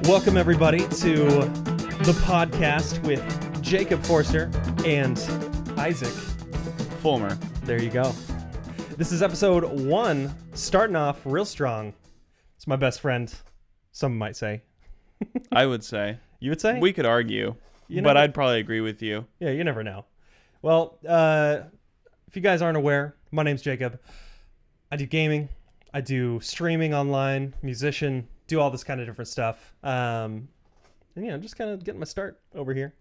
Welcome, everybody, to the podcast with Jacob Forster and Isaac Fulmer. There you go. This is episode 1, starting off real strong. It's my best friend, some might say. I would say. You would say? We could argue, but I'd probably agree with you. Yeah, you never know. Well, if you guys aren't aware, my name's Jacob. I do gaming. I do streaming online, musician, do all this kind of different stuff. And yeah, I'm just kind of getting my start over here.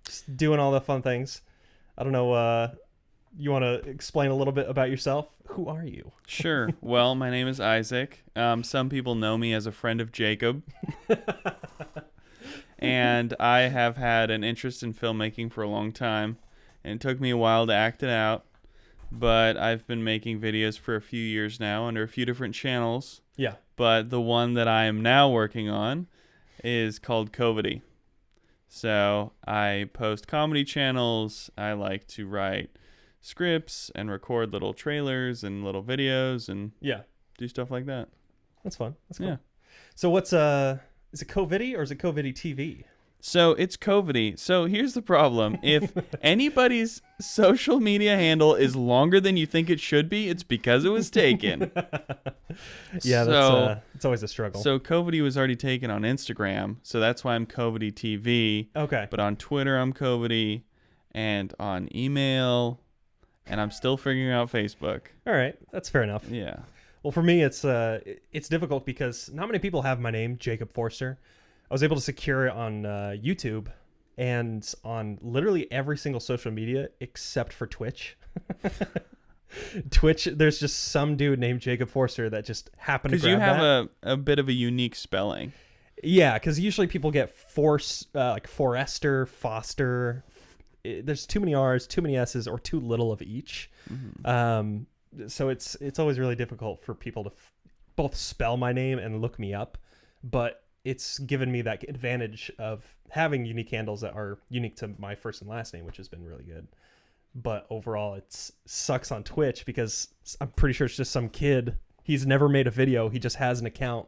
Just doing all the fun things. I don't know, you want to explain a little bit about yourself? Who are you? Sure. Well, my name is Isaac. Some people know me as a friend of Jacob. And I have had an interest in filmmaking for a long time. And it took me a while to act it out. But I've been making videos for a few years now under a few different channels. Yeah. But the one that I am now working on is called Covity. So I post comedy channels. I like to write scripts and record little trailers and little videos and do stuff like that. That's fun. That's cool. Yeah. So what's is it Covity or is it Covity TV? So it's Covity. So here's the problem. If anybody's social media handle is longer than you think it should be, it's because it was taken. Yeah, that's it's always a struggle. So Covity was already taken on Instagram, so that's why I'm Covity TV. Okay. But on Twitter, I'm Covity, and on email, and I'm still figuring out Facebook. All right, that's fair enough. Yeah. Well, for me, it's difficult because not many people have my name, Jacob Forster. I was able to secure it on YouTube and on literally every single social media except for Twitch. Twitch, there's just some dude named Jacob Forster that just happened to grab that. Because you have a bit of a unique spelling. Yeah, because usually people get like Forester, Foster. There's too many R's, too many S's, or too little of each. Mm-hmm. So it's always really difficult for people to both spell my name and look me up. But it's given me that advantage of having unique handles that are unique to my first and last name, which has been really good. But overall, it sucks on Twitch because I'm pretty sure it's just some kid. He's never made a video. He just has an account.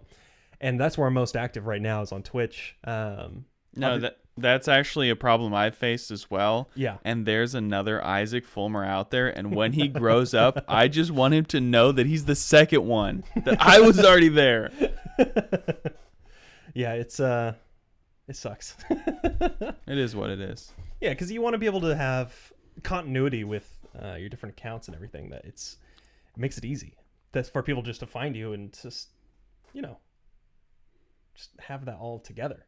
And that's where I'm most active right now is on Twitch. That's actually a problem I've faced as well. Yeah. And there's another Isaac Fulmer out there. And when he grows up, I just want him to know that he's the second one, that I was already there. Yeah, it sucks. It is what it is. Yeah, because you want to be able to have continuity with your different accounts and everything. That it makes it easy. That's for people just to find you and just, just have that all together.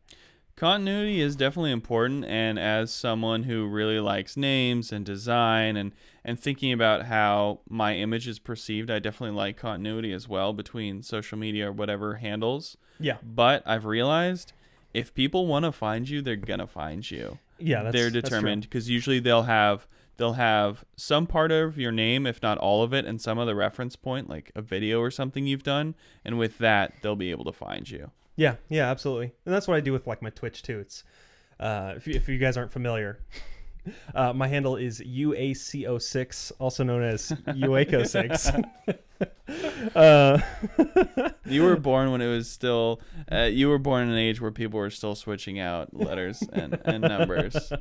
Continuity is definitely important, and as someone who really likes names and design and thinking about how my image is perceived, I definitely like continuity as well between social media or whatever handles. Yeah. But I've realized if people want to find you, they're going to find you. Yeah, they're determined because usually they'll have some part of your name, if not all of it, and some other reference point, like a video or something you've done, and with that, they'll be able to find you. Yeah, absolutely. And that's what I do with like my Twitch too. It's if you guys aren't familiar, my handle is UACO6, also known as UACO6. You were born when it was still you were born in an age where people were still switching out letters and numbers.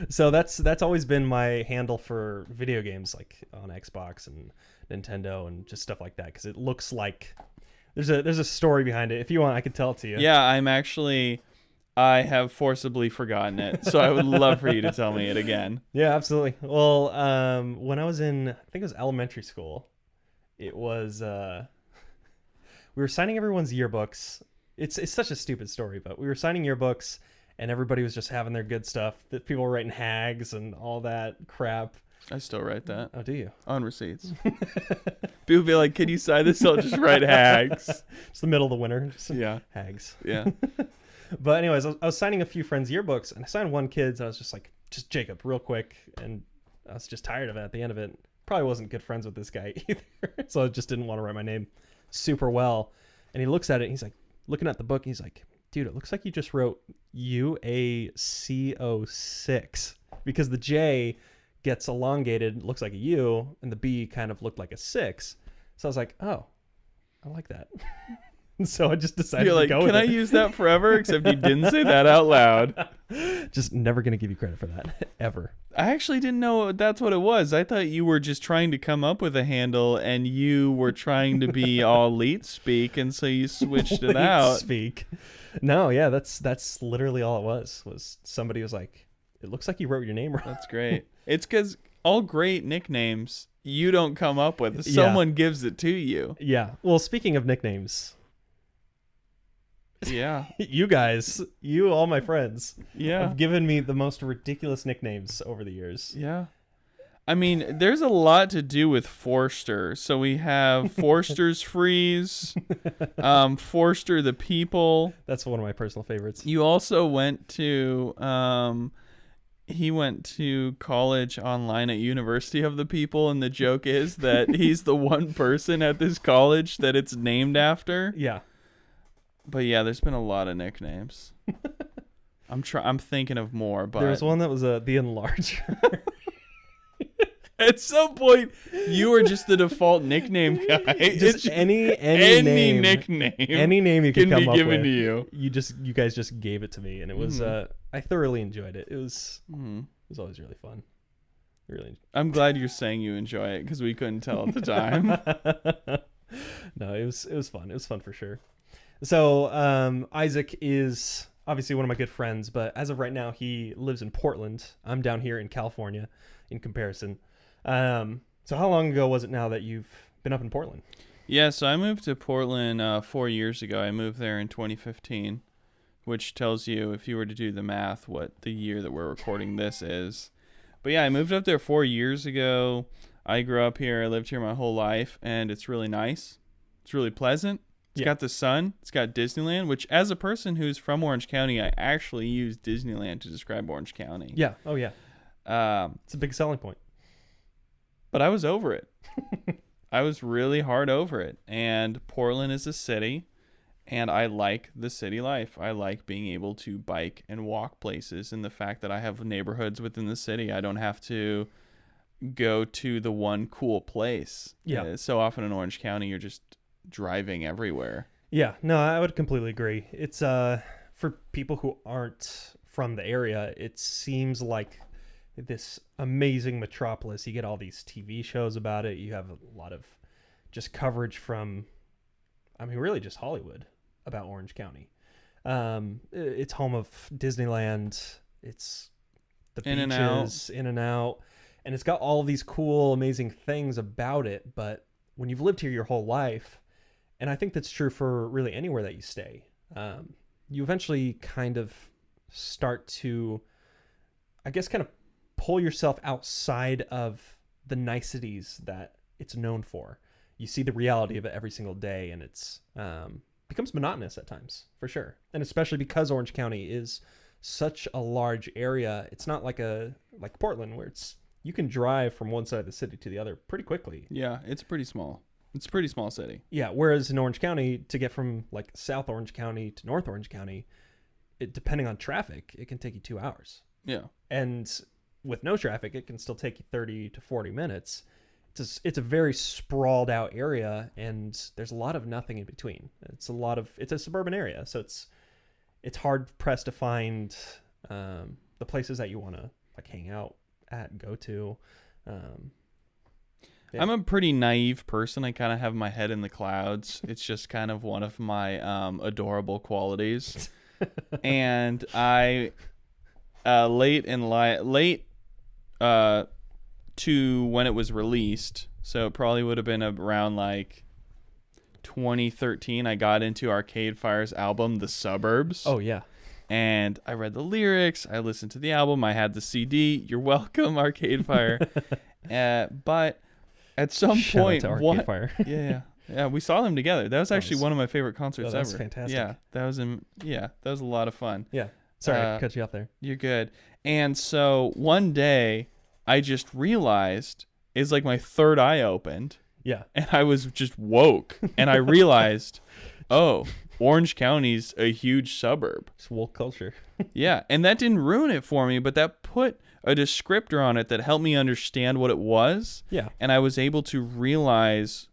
So that's always been my handle for video games, like on Xbox and Nintendo and just stuff like that, because it looks like there's a story behind it. If you want, I could tell it to you. Yeah, I have forcibly forgotten it, so I would love for you to tell me it again. Yeah, absolutely. Well, when I was in, I think it was elementary school, it was we were signing everyone's yearbooks. It's such a stupid story, but we were signing yearbooks, and everybody was just having their good stuff. That people were writing hags and all that crap. I still write that. Oh, do you? On receipts. People be like, "Can you sign this?" I'll just write hags. It's the middle of the winter. Just hags. Yeah. But anyways, I was signing a few friends' yearbooks, and I signed one kid's. I was just like, just Jacob, real quick, and I was just tired of it at the end of it. Probably wasn't good friends with this guy either, so I just didn't want to write my name super well. And he looks at it, and he's like, looking at the book, and he's like, dude, it looks like you just wrote UACO6, because the J gets elongated, looks like a U, and the B kind of looked like a 6. So I was like, oh, I like that. So I just decided You're to like, go can with I it. use that forever? Except you didn't say that out loud. Just never going to give you credit for that, ever. I actually didn't know that's what it was. I thought you were just trying to come up with a handle and you were trying to be all leet speak, and so you switched it out. Speak. No, yeah, that's literally all it was somebody was like, it looks like you wrote your name wrong. That's great. It's because all great nicknames you don't come up with. Someone gives it to you. Yeah. Well, speaking of nicknames, yeah, you guys, all my friends, yeah, have given me the most ridiculous nicknames over the years. yeah. I mean, there's a lot to do with Forster. So we have Forster's Freeze, Forster the People. That's one of my personal favorites. You also went to he went to college online at University of the People, and the joke is that he's the one person at this college that it's named after. Yeah. But yeah, there's been a lot of nicknames. I'm thinking of more, but There was one that was the Enlarger. at some point you were just the default nickname guy. Just any name, nickname, any name you could can come be up given with. to you. You guys just gave it to me, and it was I thoroughly enjoyed it. It was always really fun. Really. I'm glad you're saying you enjoy it because we couldn't tell at the time. No, it was fun. It was fun for sure. So Isaac is obviously one of my good friends, but as of right now, he lives in Portland. I'm down here in California in comparison. So how long ago was it now that you've been up in Portland? Yeah, so I moved to Portland 4 years ago. I moved there in 2015, which tells you, if you were to do the math, what the year that we're recording this is. But yeah, I moved up there 4 years ago. I grew up here. I lived here my whole life, and it's really nice. It's really pleasant. It's got the sun. It's got Disneyland, which as a person who's from Orange County, I actually use Disneyland to describe Orange County. Yeah. Oh, yeah. It's a big selling point. But I was over it. I was really hard over it. And Portland is a city, and I like the city life. I like being able to bike and walk places, and the fact that I have neighborhoods within the city. I don't have to go to the one cool place. Yeah. So often in Orange County, you're just driving everywhere. Yeah, no, I would completely agree. It's for people who aren't from the area, it seems like this amazing metropolis. You get all these TV shows about it. You have a lot of just coverage from, I mean, really just Hollywood about Orange County. It's home of Disneyland. It's the beaches, in and out, and it's got all these cool, amazing things about it. But when you've lived here your whole life, and I think that's true for really anywhere that you stay, you eventually kind of start to, I guess, kind of pull yourself outside of the niceties that it's known for. You see the reality of it every single day, and it's becomes monotonous at times, for sure. And especially because Orange County is such a large area, it's not like Portland, where you can drive from one side of the city to the other pretty quickly. Yeah, it's pretty small. It's a pretty small city. Yeah, whereas in Orange County, to get from like South Orange County to North Orange County, depending on traffic, it can take you 2 hours. Yeah. And with no traffic, it can still take you 30 to 40 minutes. It's a very sprawled out area, and there's a lot of nothing in between. It's a suburban area, so it's hard pressed to find the places that you want to like hang out at and go to. Yeah. I'm a pretty naive person. I kind of have my head in the clouds. It's just kind of one of my adorable qualities. And I late to when it was released, so it probably would have been around like 2013, I got into Arcade Fire's album The Suburbs. Oh yeah. And I read the lyrics, I listened to the album, I had the CD. You're welcome, Arcade Fire. But at some Shout point, out to Arcade Fire. yeah, we saw them together. That was actually one of my favorite concerts ever. That was fantastic. Yeah, that was a lot of fun. Yeah. Sorry to cut you off there. You're good. And so one day, I just realized, it's like my third eye opened. Yeah. And I was just woke, and I realized, oh, Orange County's a huge suburb. It's woke culture. Yeah, and that didn't ruin it for me, but that put a descriptor on it that helped me understand what it was. Yeah. And I was able to realize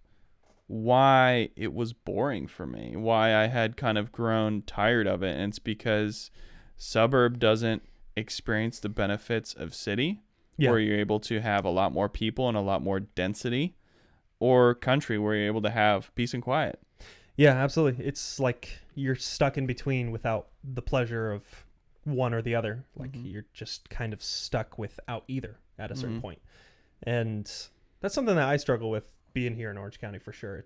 why it was boring for me, why I had kind of grown tired of it. And it's because suburb doesn't experience the benefits of city, where you're able to have a lot more people and a lot more density, or country where you're able to have peace and quiet. Yeah, absolutely. It's like you're stuck in between without the pleasure of one or the other. Like you're just kind of stuck without either at a certain point. And that's something that I struggle with being here in Orange County for sure.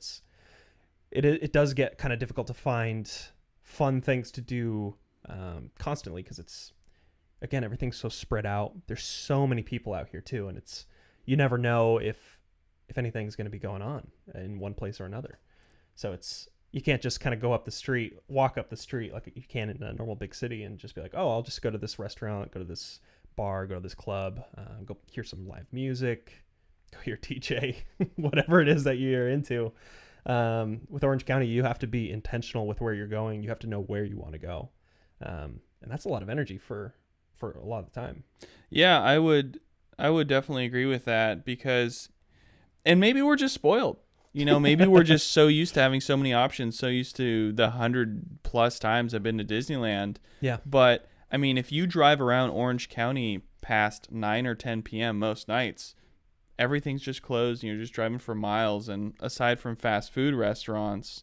It does get kind of difficult to find fun things to do constantly, because it's, again, everything's so spread out. There's so many people out here too, and you never know if anything's going to be going on in one place or another. So you can't just kind of walk up the street like you can in a normal big city and just be like, oh, I'll just go to this restaurant, go to this bar, go to this club, go hear some live music, go hear DJ, whatever it is that you're into. With Orange County, you have to be intentional with where you're going. You have to know where you want to go. And that's a lot of energy for a lot of the time. Yeah, I would definitely agree with that, because, and maybe we're just spoiled. Maybe we're just so used to having so many options, so used to the 100+ times I've been to Disneyland. Yeah. But I mean, if you drive around Orange County past 9 or 10 p.m. most nights, everything's just closed and you're just driving for miles. And aside from fast food restaurants,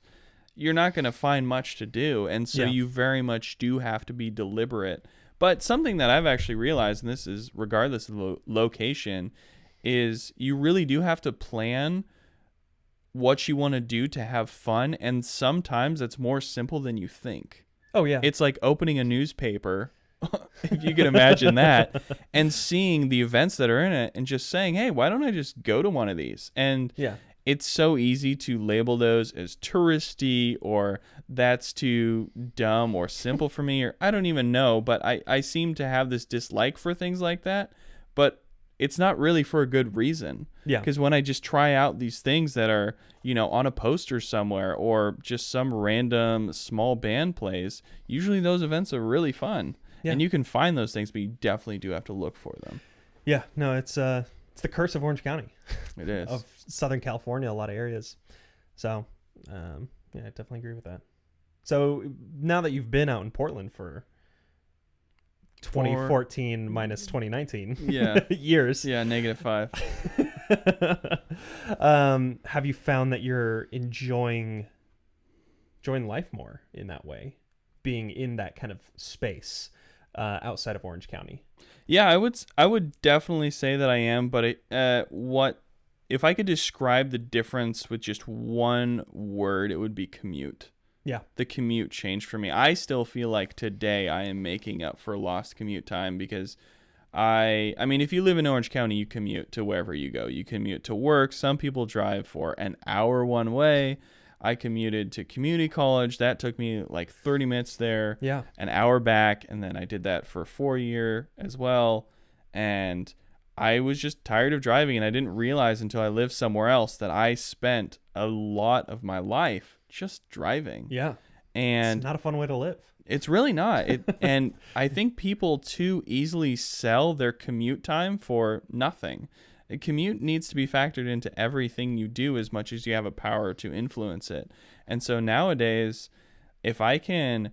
you're not going to find much to do. And so you very much do have to be deliberate. But something that I've actually realized, and this is regardless of location, is you really do have to plan what you want to do to have fun. And sometimes it's more simple than you think. Oh, yeah. It's like opening a newspaper, if you can imagine that, and seeing the events that are in it and just saying, hey, why don't I just go to one of these? And it's so easy to label those as touristy, or that's too dumb or simple for me, or I don't even know. But I seem to have this dislike for things like that. But it's not really for a good reason. Yeah. Because when I just try out these things that are, on a poster somewhere, or just some random small band plays, usually those events are really fun. Yeah. And you can find those things, but you definitely do have to look for them. Yeah. No, it's the curse of Orange County. It is. Of Southern California, a lot of areas. So, I definitely agree with that. So now that you've been out in Portland for 2014 minus 2019 years. Yeah, -5. Have you found that you're enjoying life more in that way, being in that kind of space outside of Orange County? Yeah, I would definitely say that I am, but if I could describe the difference with just one word, it would be commute. Yeah. The commute changed for me. I still feel like today I am making up for lost commute time, because I mean, if you live in Orange County, you commute to wherever you go. You commute to work. Some people drive for an hour one way. I commuted to community college. That took me like 30 minutes there. Yeah. An hour back. And then I did that for 4 years as well. And I was just tired of driving, and I didn't realize until I lived somewhere else that I spent a lot of my life just driving. Yeah. And it's not a fun way to live. It's really not. And I think people too easily sell their commute time for nothing. A commute needs to be factored into everything you do as much as you have a power to influence it. And so nowadays, if I can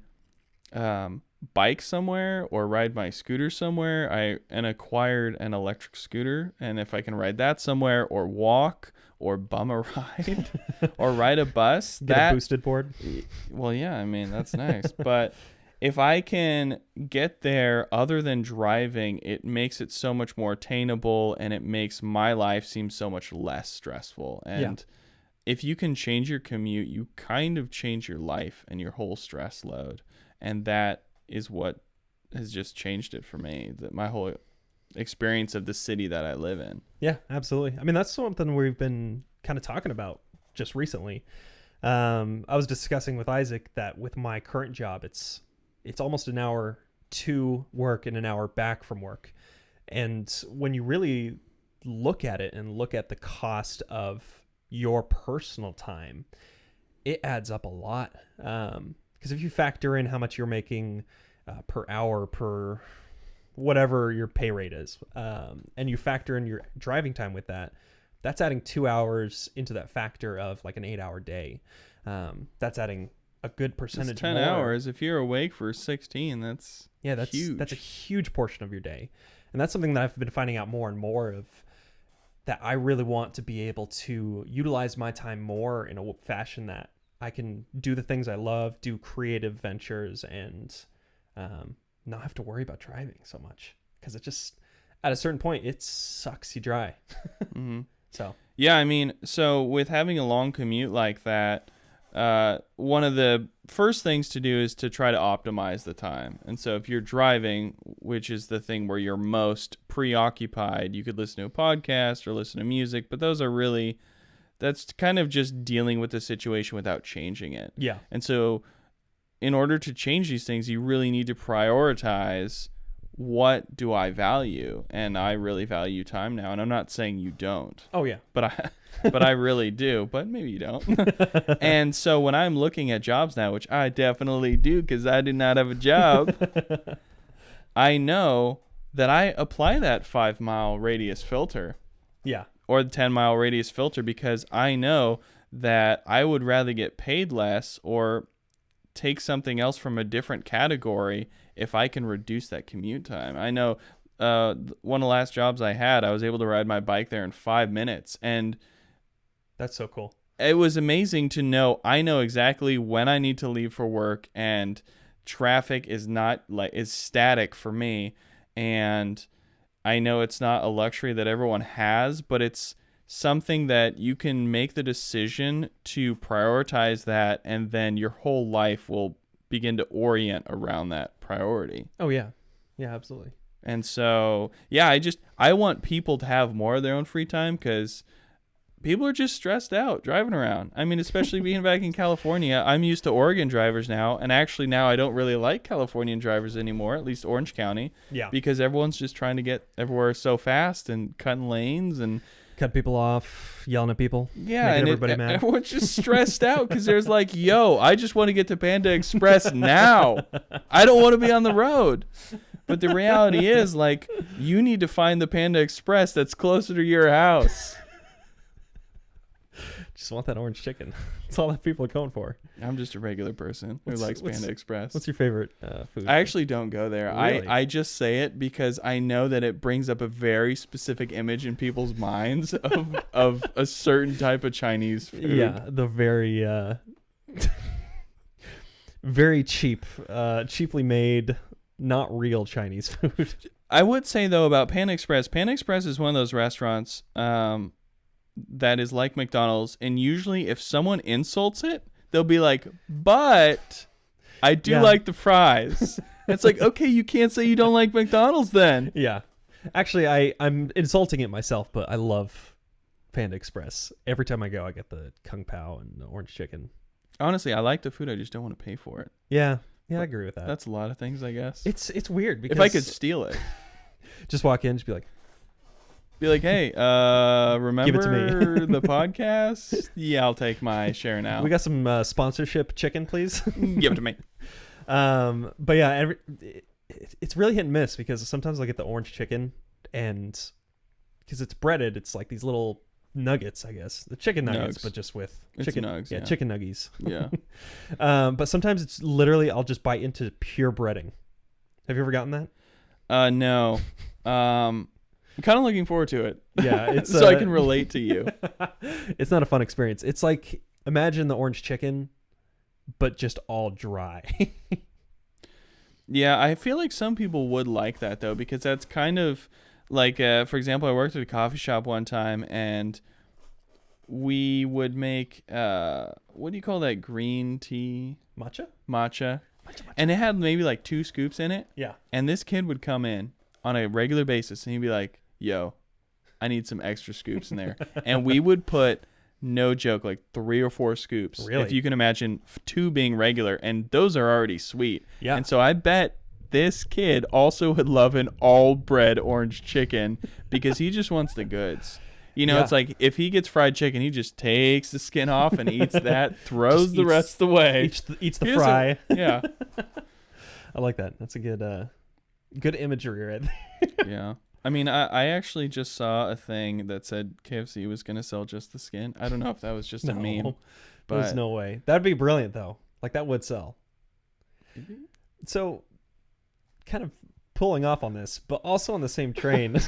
bike somewhere or ride my scooter somewhere, I acquired an electric scooter, and if I can ride that somewhere, or walk, or bum a ride, or ride a bus, get a boosted board. Well, yeah, I mean, that's nice. But if I can get there other than driving, it makes it so much more attainable, and it makes my life seem so much less stressful. And if you can change your commute, you kind of change your life and your whole stress load. And that is what has just changed it for me, that my whole experience of the city that I live in. Yeah, absolutely. I mean, that's something we've been kind of talking about just recently. I was discussing with Isaac that with my current job, it's almost an hour to work and an hour back from work. And when you really look at it and look at the cost of your personal time, it adds up a lot. Because if you factor in how much you're making per hour per whatever your pay rate is, and you factor in your driving time with that, that's adding 2 hours into that factor of like an 8-hour day. That's adding a good percentage. It's 10 more. hours. If you're awake for 16, that's huge. That's a huge portion of your day. And that's something that I've been finding out more and more of, that I really want to be able to utilize my time more in a fashion that I can do the things I love, do creative ventures, and not have to worry about driving so much. Because it just, at a certain point, it sucks you dry. Mm-hmm. So yeah, I mean, so with having a long commute like that, one of the first things to do is to try to optimize the time. And so if you're driving, which is the thing where you're most preoccupied, you could listen to a podcast or listen to music, but those are really, that's kind of just dealing with the situation without changing it. yeah. And so in order to change these things, you really need to prioritize, what do I value? And I really value time now. And I'm not saying you don't. Oh yeah. But I really do. But maybe you don't. And so when I'm looking at jobs now, which I definitely do because I do not have a job, I know that I apply that 5-mile radius filter. Yeah. Or the 10-mile radius filter, because I know that I would rather get paid less or take something else from a different category if I can reduce that commute time. I know one of the last jobs I had, I was able to ride my bike there in 5 minutes, and that's so cool. It was amazing to know I know exactly when I need to leave for work, and traffic is static for me, and I know it's not a luxury that everyone has, but it's something that you can make the decision to prioritize that, and then your whole life will begin to orient around that priority. Oh yeah. Yeah, absolutely. And so, yeah, I want people to have more of their own free time, because people are just stressed out driving around. I mean, especially being back in California, I'm used to Oregon drivers now, and actually now I don't really like Californian drivers anymore, at least Orange County. Yeah. Because everyone's just trying to get everywhere so fast and cutting lanes and cut people off, yelling at people. Yeah, and everybody mad. Everyone's just stressed out because there's like, yo, I just want to get to Panda Express now. I don't want to be on the road. But the reality is, like, you need to find the Panda Express that's closer to your house. Just want that orange chicken. That's all that people are going for. I'm just a regular person who likes Panda Express. What's your favorite food? I actually don't go there. Really? I just say it because I know that it brings up a very specific image in people's minds of a certain type of Chinese food. Yeah, the very very cheap, cheaply made, not real Chinese food. I would say, though, about Panda Express is one of those restaurants that is like McDonald's, and usually if someone insults it, they'll be like, but I do like the fries. It's like, okay, you can't say you don't like McDonald's then. Yeah. Actually, I'm insulting it myself, but I love Panda Express. Every time I go, I get the Kung Pao and the orange chicken. Honestly, I like the food. I just don't want to pay for it. Yeah. Yeah, I agree with that. That's a lot of things, I guess. It's weird because if I could steal it. Just walk in, just be like, hey, remember give it to me. the podcast? Yeah, I'll take my share now. We got some sponsorship chicken, please. Give it to me. But yeah, it's really hit and miss, because sometimes I'll get the orange chicken, and because it's breaded, it's like these little nuggets, I guess. The chicken nuggets, but just with chicken nugs. Yeah, chicken nuggies. Yeah. But sometimes it's literally, I'll just bite into pure breading. Have you ever gotten that? No. I'm kind of looking forward to it. Yeah, it's so I can relate to you. It's not a fun experience. It's like, imagine the orange chicken, but just all dry. Yeah, I feel like some people would like that, though, because that's kind of like, for example, I worked at a coffee shop one time, and we would make, what do you call that, green tea? Matcha. And it had maybe like 2 scoops in it. Yeah. And this kid would come in on a regular basis, and he'd be like, yo, I need some extra scoops in there. And we would put, no joke, like 3 or 4 scoops. Really? If you can imagine 2 being regular, and those are already sweet. Yeah. And so I bet this kid also would love an all bread orange chicken, because he just wants the goods. You know, It's like, if he gets fried chicken, he just takes the skin off and eats that, throws the rest away. Eats the fry. Yeah. I like that. That's a good Good imagery right there. Yeah. I mean, I actually just saw a thing that said KFC was going to sell just the skin. I don't know if that was just a meme. But There's no way. That'd be brilliant, though. Like, that would sell. Maybe? So, kind of pulling off on this, but also on the same train.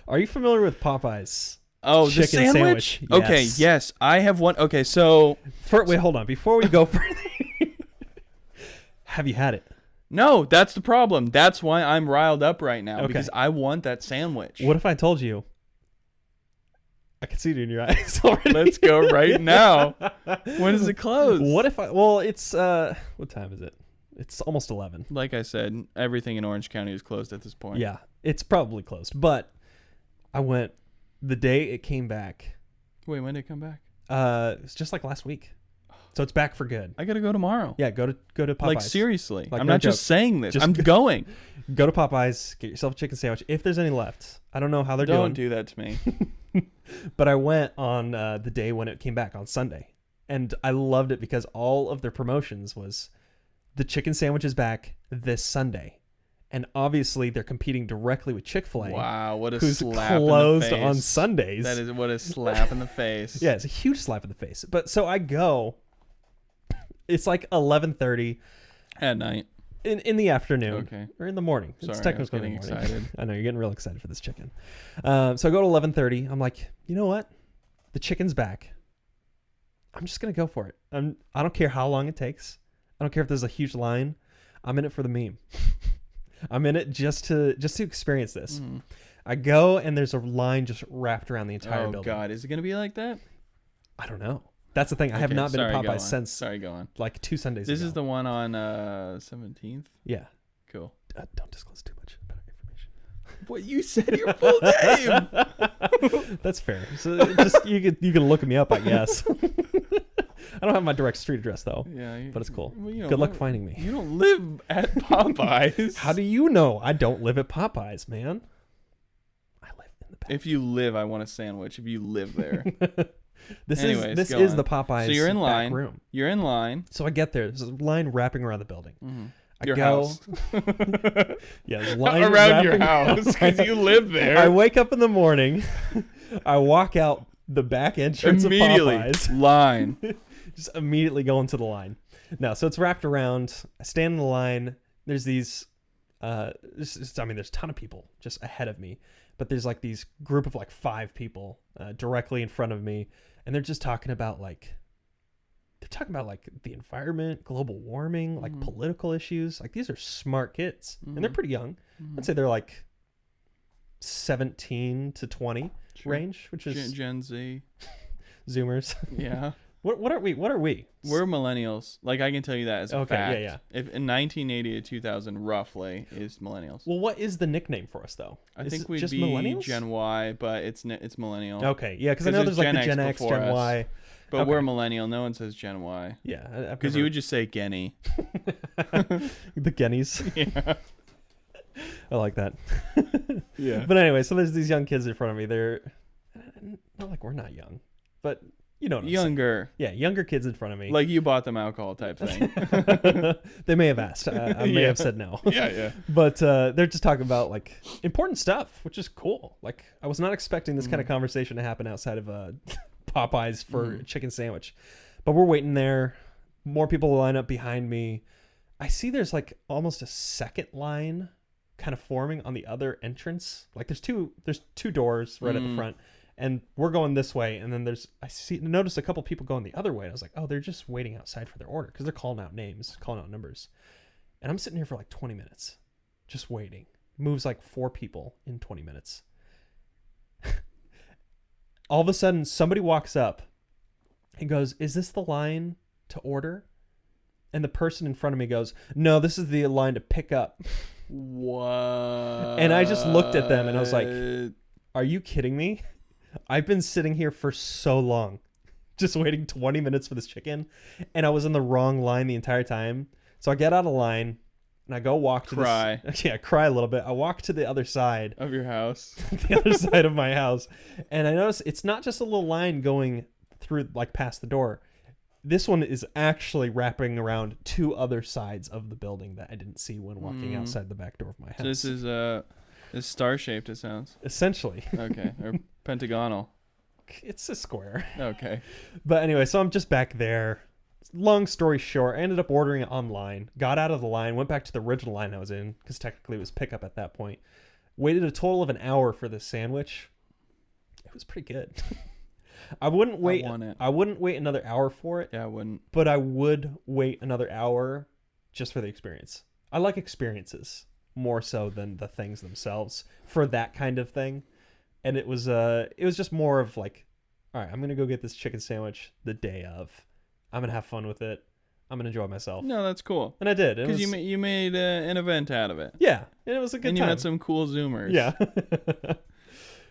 Are you familiar with Popeyes? Oh, the sandwich? Okay, yes. I have one. Okay, so... Wait, hold on. Before we go further, have you had it? No, that's the problem. That's why I'm riled up right now, because I want that sandwich. What if I told you? I can see it in your eyes already. Let's go right now. When does it close? What if well, it's, what time is it? It's almost 11. Like I said, everything in Orange County is closed at this point. Yeah, it's probably closed. But I went the day it came back. Wait, when did it come back? It's just like last week. So it's back for good. I got to go tomorrow. Yeah, go to Popeyes. Like, seriously. Like, I'm no not joke. just saying this. Just I'm going. Go to Popeyes, get yourself a chicken sandwich if there's any left. I don't know how they're doing. Don't do that to me. But I went on the day when it came back on Sunday. And I loved it because all of their promotions was the chicken sandwich is back this Sunday. And obviously they're competing directly with Chick-fil-A. Wow, what a who's slap closed in the face. on Sundays. That is what a slap in the face. Yeah, it's a huge slap in the face. But so I go. It's like 11:30 at night. In the afternoon. Okay. Or in the morning. Sorry, it's technically I was getting morning. excited. I know, you're getting real excited for this chicken. So I go to 11:30. I'm like, you know what? The chicken's back. I'm just going to go for it. I don't care how long it takes. I don't care if there's a huge line. I'm in it for the meme. I'm in it just to experience this. Mm. I go and there's a line just wrapped around the entire building. Oh, God. Is it going to be like that? I don't know. That's the thing. I have not been to Popeyes since. Sorry, go on. Like 2 Sundays This ago. is the one on 17th? Yeah. Cool. Don't disclose too much about information. What, you said your full name? That's fair. So just you can look me up, I guess. I don't have my direct street address though. Yeah, but it's cool. Well, Good luck finding me. You don't live at Popeyes. How do you know I don't live at Popeyes, man? I live in the back. If you live, I want a sandwich. If you live there. This Anyways, is the Popeyes. So you're in line. Back room. You're in line. So I get there. There's a line wrapping around the building. Mm-hmm. I Your go. house. Yeah, there's a line around your wrapping house because you live there. I wake up in the morning. I walk out the back entrance immediately. of Popeyes. Line. Just immediately go into the line. No, so it's wrapped around. I stand in the line. There's these. There's a ton of people just ahead of me, but there's like these group of like 5 people directly in front of me, and they're just talking about like the environment, global warming, like political issues. Like, these are smart kids, and they're pretty young. I'd say they're like 17 to 20 range, which is Gen Z. Zoomers. Yeah. What are we? We're millennials. Like, I can tell you that as a fact. Yeah. If in 1980 to 2000, roughly, is millennials. Well, what is the nickname for us though? I think we'd just be millennials? Gen Y, but it's millennial. Okay, yeah, because I know there's like the Gen X, Gen us. Y. But we're millennial. No one says Gen Y. Yeah, because you would just say Genny. The Gennies. Yeah. I like that. Yeah. But anyway, so there's these young kids in front of me. They're not like we're not young, but you know what I'm younger. saying. Yeah, younger kids in front of me. Like, you bought them alcohol type thing. They may have asked. I may have said no. Yeah. But they're just talking about like important stuff, which is cool. Like, I was not expecting this kind of conversation to happen outside of Popeyes for a chicken sandwich. But we're waiting there. More people line up behind me. I see there's like almost a second line kind of forming on the other entrance. Like, there's two doors right at the front, and we're going this way, and then notice a couple people going the other way. And I was like, oh, they're just waiting outside for their order because they're calling out names, calling out numbers. And I'm sitting here for like 20 minutes just waiting. Moves like 4 people in 20 minutes. All of a sudden, somebody walks up and goes, is this the line to order? And the person in front of me goes, no, this is the line to pick up. What? And I just looked at them and I was like, are you kidding me? I've been sitting here for so long, just waiting 20 minutes for this chicken, and I was in the wrong line the entire time. So I get out of line and I go walk to cry a little bit. I walk to the other side of your house, the other side of my house, and I notice it's not just a little line going through like past the door. This one is actually wrapping around 2 other sides of the building that I didn't see when walking outside the back door of my house. So this is it's star-shaped, it sounds. Essentially. Okay, or pentagonal. It's a square. Okay. But anyway, so I'm just back there. Long story short, I ended up ordering it online, got out of the line, went back to the original line I was in, because technically it was pickup at that point. Waited a total of an hour for this sandwich. It was pretty good. I wouldn't wait another hour for it. Yeah, I wouldn't. But I would wait another hour just for the experience. I like experiences more so than the things themselves for that kind of thing. And it was just more of like, all right, I'm going to go get this chicken sandwich the day of. I'm going to have fun with it. I'm going to enjoy myself. No, that's cool. And I did. Because you made an event out of it. Yeah. And it was a good time. And you met some cool Zoomers. Yeah.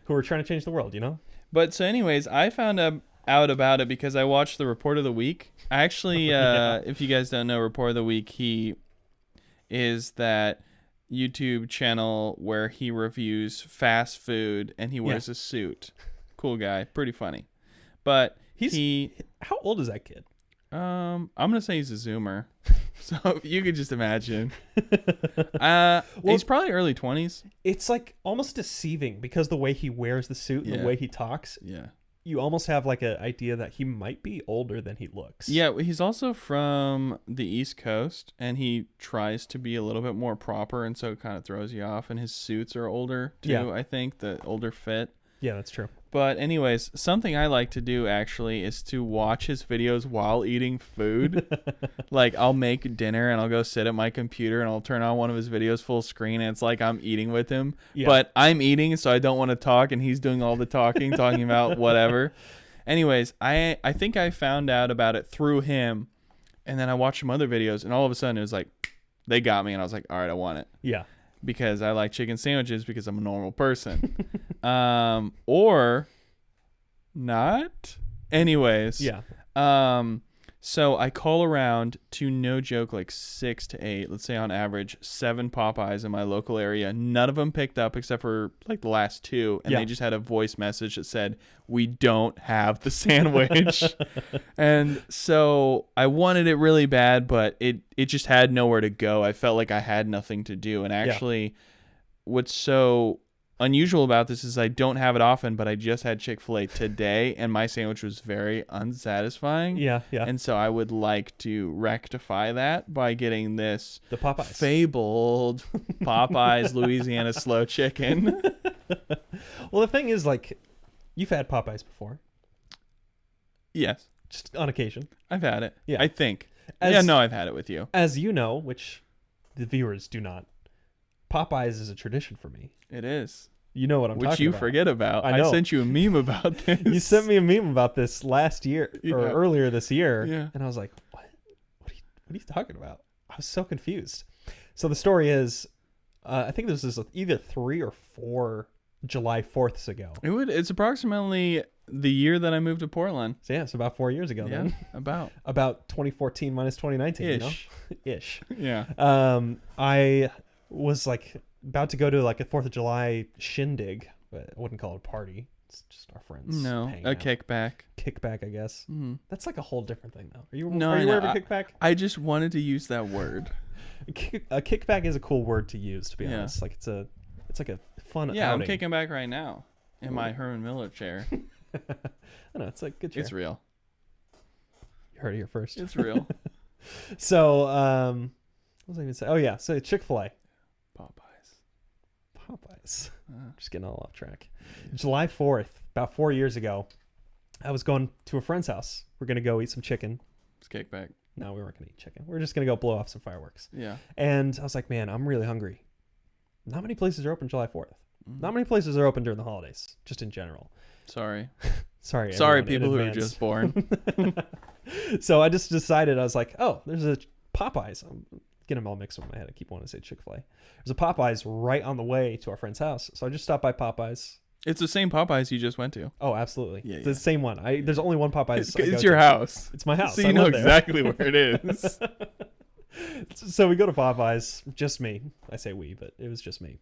Who were trying to change the world, you know? But so anyways, I found out about it because I watched the Report of the Week. Actually, if you guys don't know, Report of the Week, he is that YouTube channel where he reviews fast food and he wears a suit. Cool guy. Pretty funny. But how old is that kid? I'm gonna say he's a Zoomer, so you could just imagine. He's probably early 20s. It's like almost deceiving because the way he wears the suit and the way he talks. Yeah, you almost have like an idea that he might be older than he looks. Yeah, he's also from the East Coast, and he tries to be a little bit more proper, and so it kind of throws you off. And his suits are older too. Yeah. I think the older fit. Yeah, that's true. But anyways, something I like to do actually is to watch his videos while eating food. Like I'll make dinner and I'll go sit at my computer and I'll turn on one of his videos full screen and it's like I'm eating with him. Yeah. But I'm eating, so I don't want to talk, and he's doing all the talking about whatever. Anyways, I think I found out about it through him, and then I watched some other videos, and all of a sudden it was like they got me, and I was like, all right, I want it. Yeah. Because I like chicken sandwiches because I'm a normal person. Or not. Anyways. Yeah. So I call around to, no joke, like 6 to 8, let's say on average, 7 Popeyes in my local area. None of them picked up except for like the last 2. And they just had a voice message that said, we don't have the sandwich. And so I wanted it really bad, but it just had nowhere to go. I felt like I had nothing to do. And actually, what's so unusual about this is I don't have it often, but I just had Chick-fil-A today, and my sandwich was very unsatisfying. Yeah. And so I would like to rectify that by getting the Popeyes fabled Popeyes Louisiana slow chicken. Well, the thing is, like, you've had Popeyes before. Yes. Just on occasion. I've had it. Yeah. I think. I've had it with you. As you know, which the viewers do not, Popeyes is a tradition for me. It is. You know what I'm talking about. Which you forget about. I sent you a meme about this. You sent me a meme about this last year or earlier this year. Yeah. And I was like, what are you talking about? I was so confused. So the story is, I think this is either 3 or 4 July 4ths ago. It's approximately the year that I moved to Portland. So yeah, it's about 4 years ago then. About 2014 minus 2019. Ish. You know? Ish. Yeah. I was like about to go to like a 4th of July shindig, but I wouldn't call it a party. It's just our friends. No, a kickback. Kickback, I guess. Mm-hmm. That's like a whole different thing, though. Are you aware of a kickback? I just wanted to use that word. A kickback is a cool word to use, to be honest. Like it's like a fun. Yeah, outing. I'm kicking back right now in my Herman Miller chair. I know, it's a good chair. It's real. You heard it here first. It's real. So, what was I going to say? Oh yeah, so Chick-fil-A. Popeyes. Just getting all off track. July 4th, about 4 years ago, I was going to a friend's house. We're going to go eat some chicken. It's kickback. No, we weren't going to eat chicken. We're just going to go blow off some fireworks. Yeah. And I was like, man, I'm really hungry. Not many places are open July 4th. Not many places are open during the holidays, just in general. Sorry. Sorry, people who are just born. So I just decided, I was like, oh, there's a Popeyes. I'm getting them all mixed up in my head. I keep wanting to say Chick-fil-A. There's a Popeyes right on the way to our friend's house. So I just stopped by Popeyes. It's the same Popeyes you just went to. Oh, absolutely. Yeah, it's the same one. There's only one Popeyes. It's your house. It's my house. So you know exactly where it is. So we go to Popeyes. Just me. I say we, but it was just me.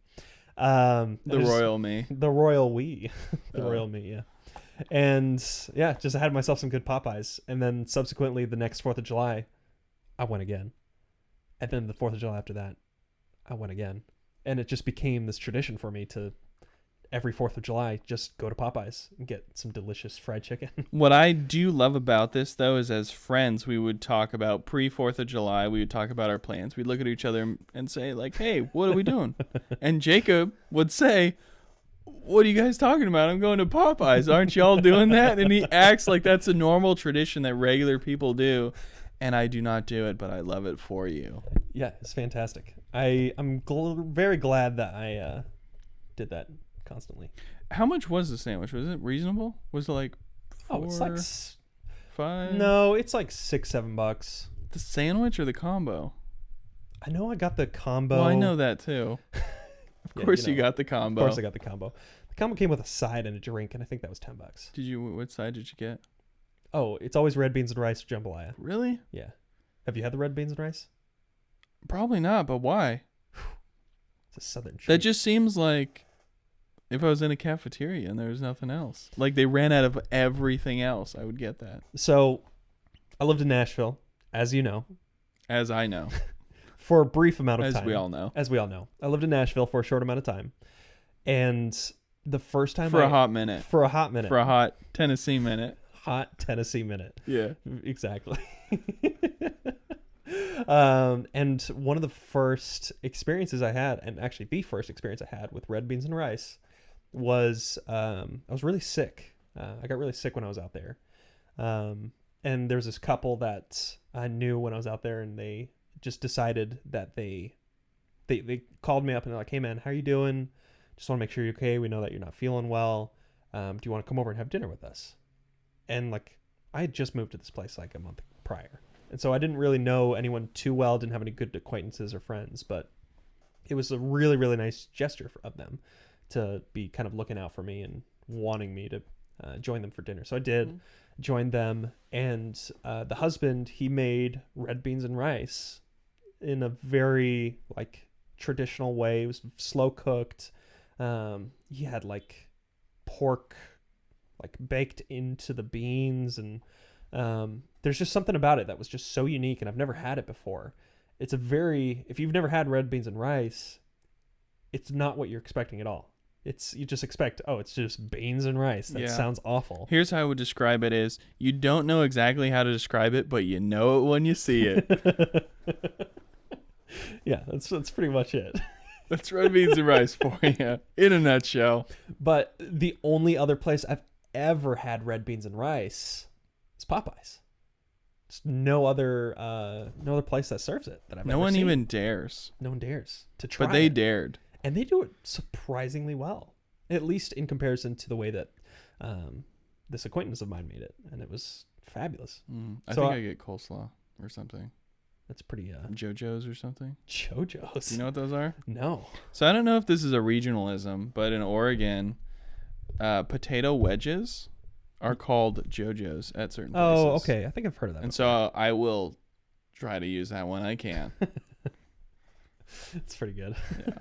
The royal me. The royal we. The royal me, yeah. And yeah, just had myself some good Popeyes. And then subsequently the next 4th of July, I went again. And then the 4th of July after that, I went again. And it just became this tradition for me to every 4th of July just go to Popeyes and get some delicious fried chicken. What I do love about this, though, is as friends, we would talk about pre-4th of July. We would talk about our plans. We'd look at each other and say, like, hey, what are we doing? And Jacob would say, what are you guys talking about? I'm going to Popeyes. Aren't y'all doing that? And he acts like that's a normal tradition that regular people do. And I do not do it, but I love it for you. Yeah, it's fantastic. I'm very glad that I did that constantly. How much was the sandwich? Was it reasonable? Was it like it's like $5? No, it's like $6-7. The sandwich or the combo? I know I got the combo. Well, I know that too. Of course you got the combo. Of course I got the combo. The combo came with a side and a drink, and I think that was $10. What side did you get? Oh, it's always red beans and rice jambalaya. Really? Yeah. Have you had the red beans and rice? Probably not, but why? It's a southern treat. That just seems like if I was in a cafeteria and there was nothing else. Like they ran out of everything else, I would get that. So, I lived in Nashville, as you know. As I know. For a brief amount of time. As we all know. As we all know. I lived in Nashville for a short amount of time. And the first time For a hot minute. For a hot minute. For a hot Tennessee minute. Hot Tennessee minute. Yeah. Exactly. And one of the first experiences I had, and actually the first experience I had with red beans and rice was I was really sick. I got really sick when I was out there. And there was this couple that I knew when I was out there, and they just decided that they called me up and they're like, hey man, how are you doing? Just want to make sure you're okay. We know that you're not feeling well. Do you want to come over and have dinner with us? And like, I had just moved to this place like a month prior. And so I didn't really know anyone too well, didn't have any good acquaintances or friends, but it was a really, really nice gesture of them to be kind of looking out for me and wanting me to join them for dinner. So I did join them, and the husband, he made red beans and rice in a very like traditional way. It was slow cooked. He had like pork like baked into the beans, and there's just something about it that was just so unique, and I've never had it before. It's if you've never had red beans and rice, it's not what you're expecting at all. You just expect, it's just beans and rice. That sounds awful. Here's how I would describe it is, you don't know exactly how to describe it, but you know it when you see it. Yeah, that's pretty much it. That's red beans and rice for you, in a nutshell. But the only other place I've ever had red beans and rice is Popeyes. There's no other place that serves it that I've ever seen. No one even dares. No one dares to try. But they it. dared. And they do it surprisingly well, at least in comparison to the way that this acquaintance of mine made it, and it was fabulous. I think I get coleslaw or something. That's pretty JoJo's or something. JoJo's. You know what those are? No. So I don't know if this is a regionalism, but in Oregon, potato wedges are called JoJo's at certain places. Oh, okay. I think I've heard of that. And so I will try to use that when I can. It's pretty good. Yeah.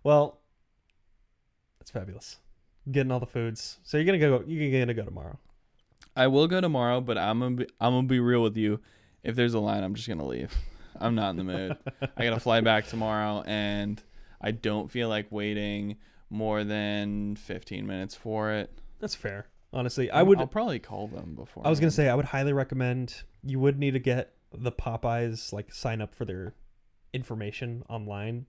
Well, that's fabulous. Getting all the foods. So you're gonna go tomorrow. I will go tomorrow, but I'm gonna be real with you. If there's a line, I'm just gonna leave. I'm not in the mood. I gotta fly back tomorrow, and I don't feel like waiting more than 15 minutes for it. That's fair. Honestly, I'll probably call them before. I was gonna say I would highly recommend. You would need to get the Popeyes sign up for their information online,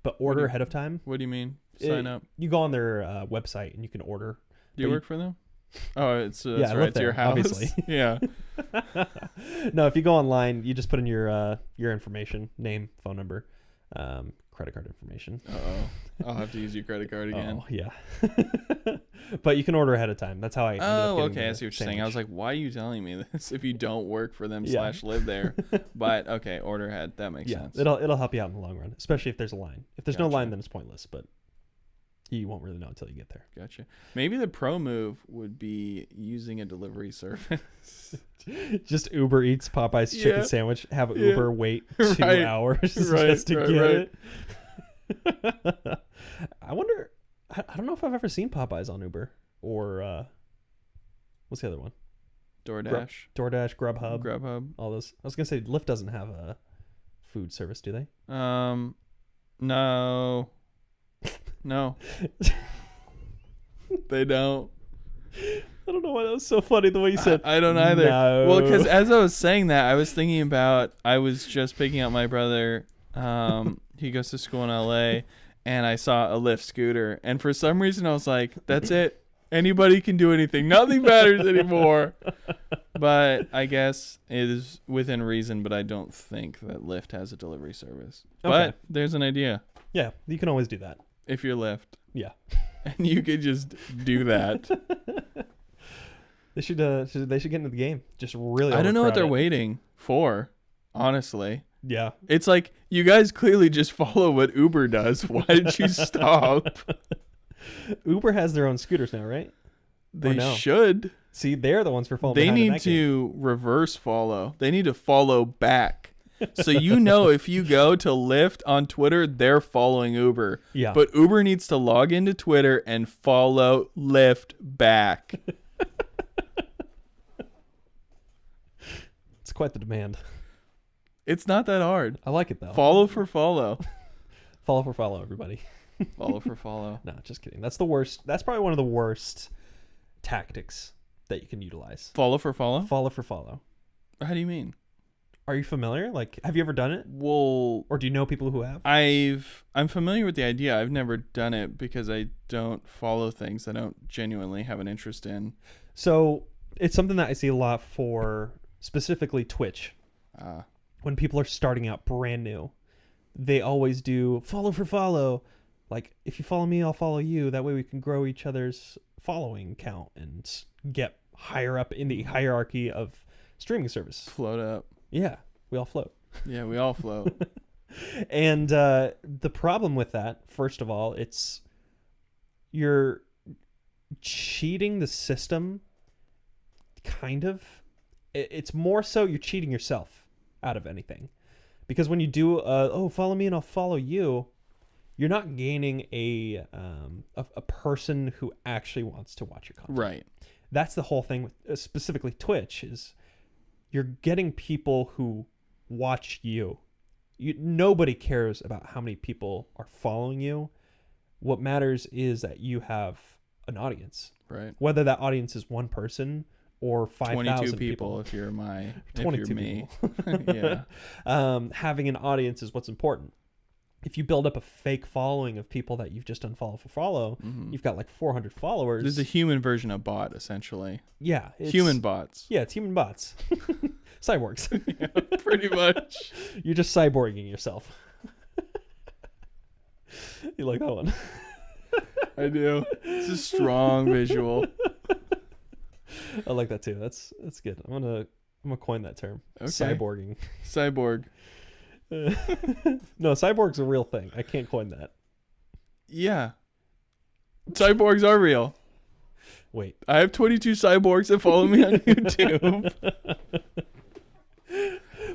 but order ahead of time. What do you mean? Sign up? You go on their website and you can order. Do you work for them? Oh, it's yeah, right. It's your house. Obviously. Yeah. No, if you go online, you just put in your information, name, phone number, credit card information. I'll have to use your credit card again. Oh yeah. But you can order ahead of time. That's how I. Okay. I see what you're saying. I was like, why are you telling me this if you don't work for them / live there? But okay, order ahead. That makes sense. It'll help you out in the long run, especially if there's a line. If there's no line, then it's pointless. But you won't really know until you get there. Gotcha. Maybe the pro move would be using a delivery service. Just Uber Eats Popeyes chicken sandwich. Have Uber wait 2 hours just to get it. I wonder. I don't know if I've ever seen Popeyes on Uber or What's the other one? DoorDash. DoorDash, Grubhub. Grubhub. All those. I was gonna say Lyft doesn't have a food service, do they? No. No. They don't. I don't know why that was so funny the way you said. I don't either. No. Well, because as I was saying that, I was thinking about, I was just picking up my brother. He goes to school in LA, and I saw a Lyft scooter. And for some reason, I was like, that's it. Anybody can do anything. Nothing matters anymore. But I guess it is within reason, but I don't think that Lyft has a delivery service. Okay. But there's an idea. Yeah, you can always do that. If you're Lyft. Yeah. And you could just do that. They should get into the game. Just really. I don't know what they're overcrowd it. waiting for, honestly. Yeah. It's like, you guys clearly just follow what Uber does. Why did you stop? Uber has their own scooters now, right? They no? should. See, they're the ones for following. They behind in need that game. to reverse follow. They need to follow back. So if you go to Lyft on Twitter, they're following Uber. Yeah. But Uber needs to log into Twitter and follow Lyft back. It's quite the demand. It's not that hard. I like it though. Follow for follow. Follow for follow, everybody. Follow for follow. No, just kidding. That's the worst. That's probably one of the worst tactics that you can utilize. Follow for follow? Follow for follow. How do you mean? Are you familiar? Like, have you ever done it? Well, Or do you know people who have? I'm familiar with the idea. I've never done it because I don't follow things I don't genuinely have an interest in. So it's something that I see a lot for specifically Twitch. When people are starting out brand new, they always do follow for follow. Like, if you follow me, I'll follow you. That way we can grow each other's following count and get higher up in the hierarchy of streaming service. Float up. Yeah, we all float. Yeah, we all float. And the problem with that, first of all, you're cheating the system, kind of. It's more so you're cheating yourself out of anything. Because when you do, follow me and I'll follow you, you're not gaining a person who actually wants to watch your content. Right. That's the whole thing with specifically Twitch is you're getting people who watch you. Nobody cares about how many people are following you. What matters is that you have an audience. Right. Whether that audience is one person or 5,000 22 people if you're 22 me. people. Yeah. Having an audience is what's important. If you build up a fake following of people that you've just unfollowed for follow, you've got like 400 followers. There's a human version of bot, essentially. Yeah. Human bots. Yeah, it's human bots. Cyborgs. Yeah, pretty much. You're just cyborging yourself. You like that one? I do. It's a strong visual. I like that too. That's good. I'm gonna coin that term. Okay. Cyborging. Cyborg. No, cyborg's a real thing. I can't coin that. Yeah. Cyborgs are real. Wait. I have 22 cyborgs that follow me on YouTube.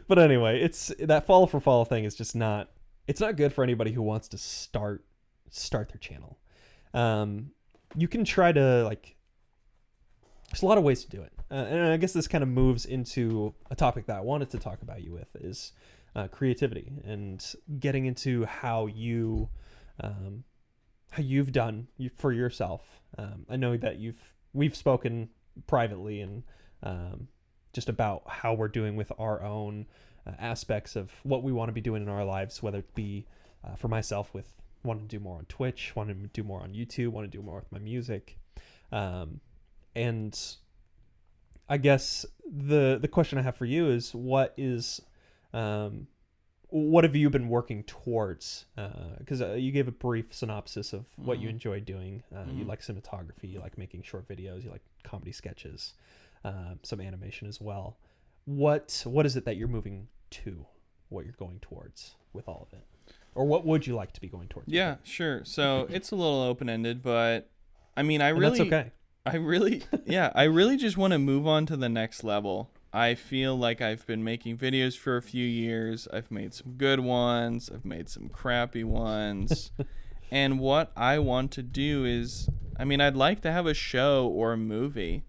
But anyway, it's that follow for follow thing is just not. It's not good for anybody who wants to start their channel. You can try to like. There's a lot of ways to do it, and I guess this kind of moves into a topic that I wanted to talk about you with is creativity and getting into how you've done for yourself. I know that we've spoken privately and just about how we're doing with our own aspects of what we want to be doing in our lives, whether it be for myself with wanting to do more on Twitch, wanting to do more on YouTube, want to do more with my music. And I guess the question I have for you is what have you been working towards? Because you gave a brief synopsis of what you enjoy doing. You like cinematography, you like making short videos, you like comedy sketches, some animation as well. What is it that you're moving to? What you're going towards with all of it? Or what would you like to be going towards? Yeah, sure. So it's a little open-ended, but I mean, that's okay. I really just want to move on to the next level. I feel like I've been making videos for a few years. I've made some good ones. I've made some crappy ones. And what I want to do is, I mean, I'd like to have a show or a movie.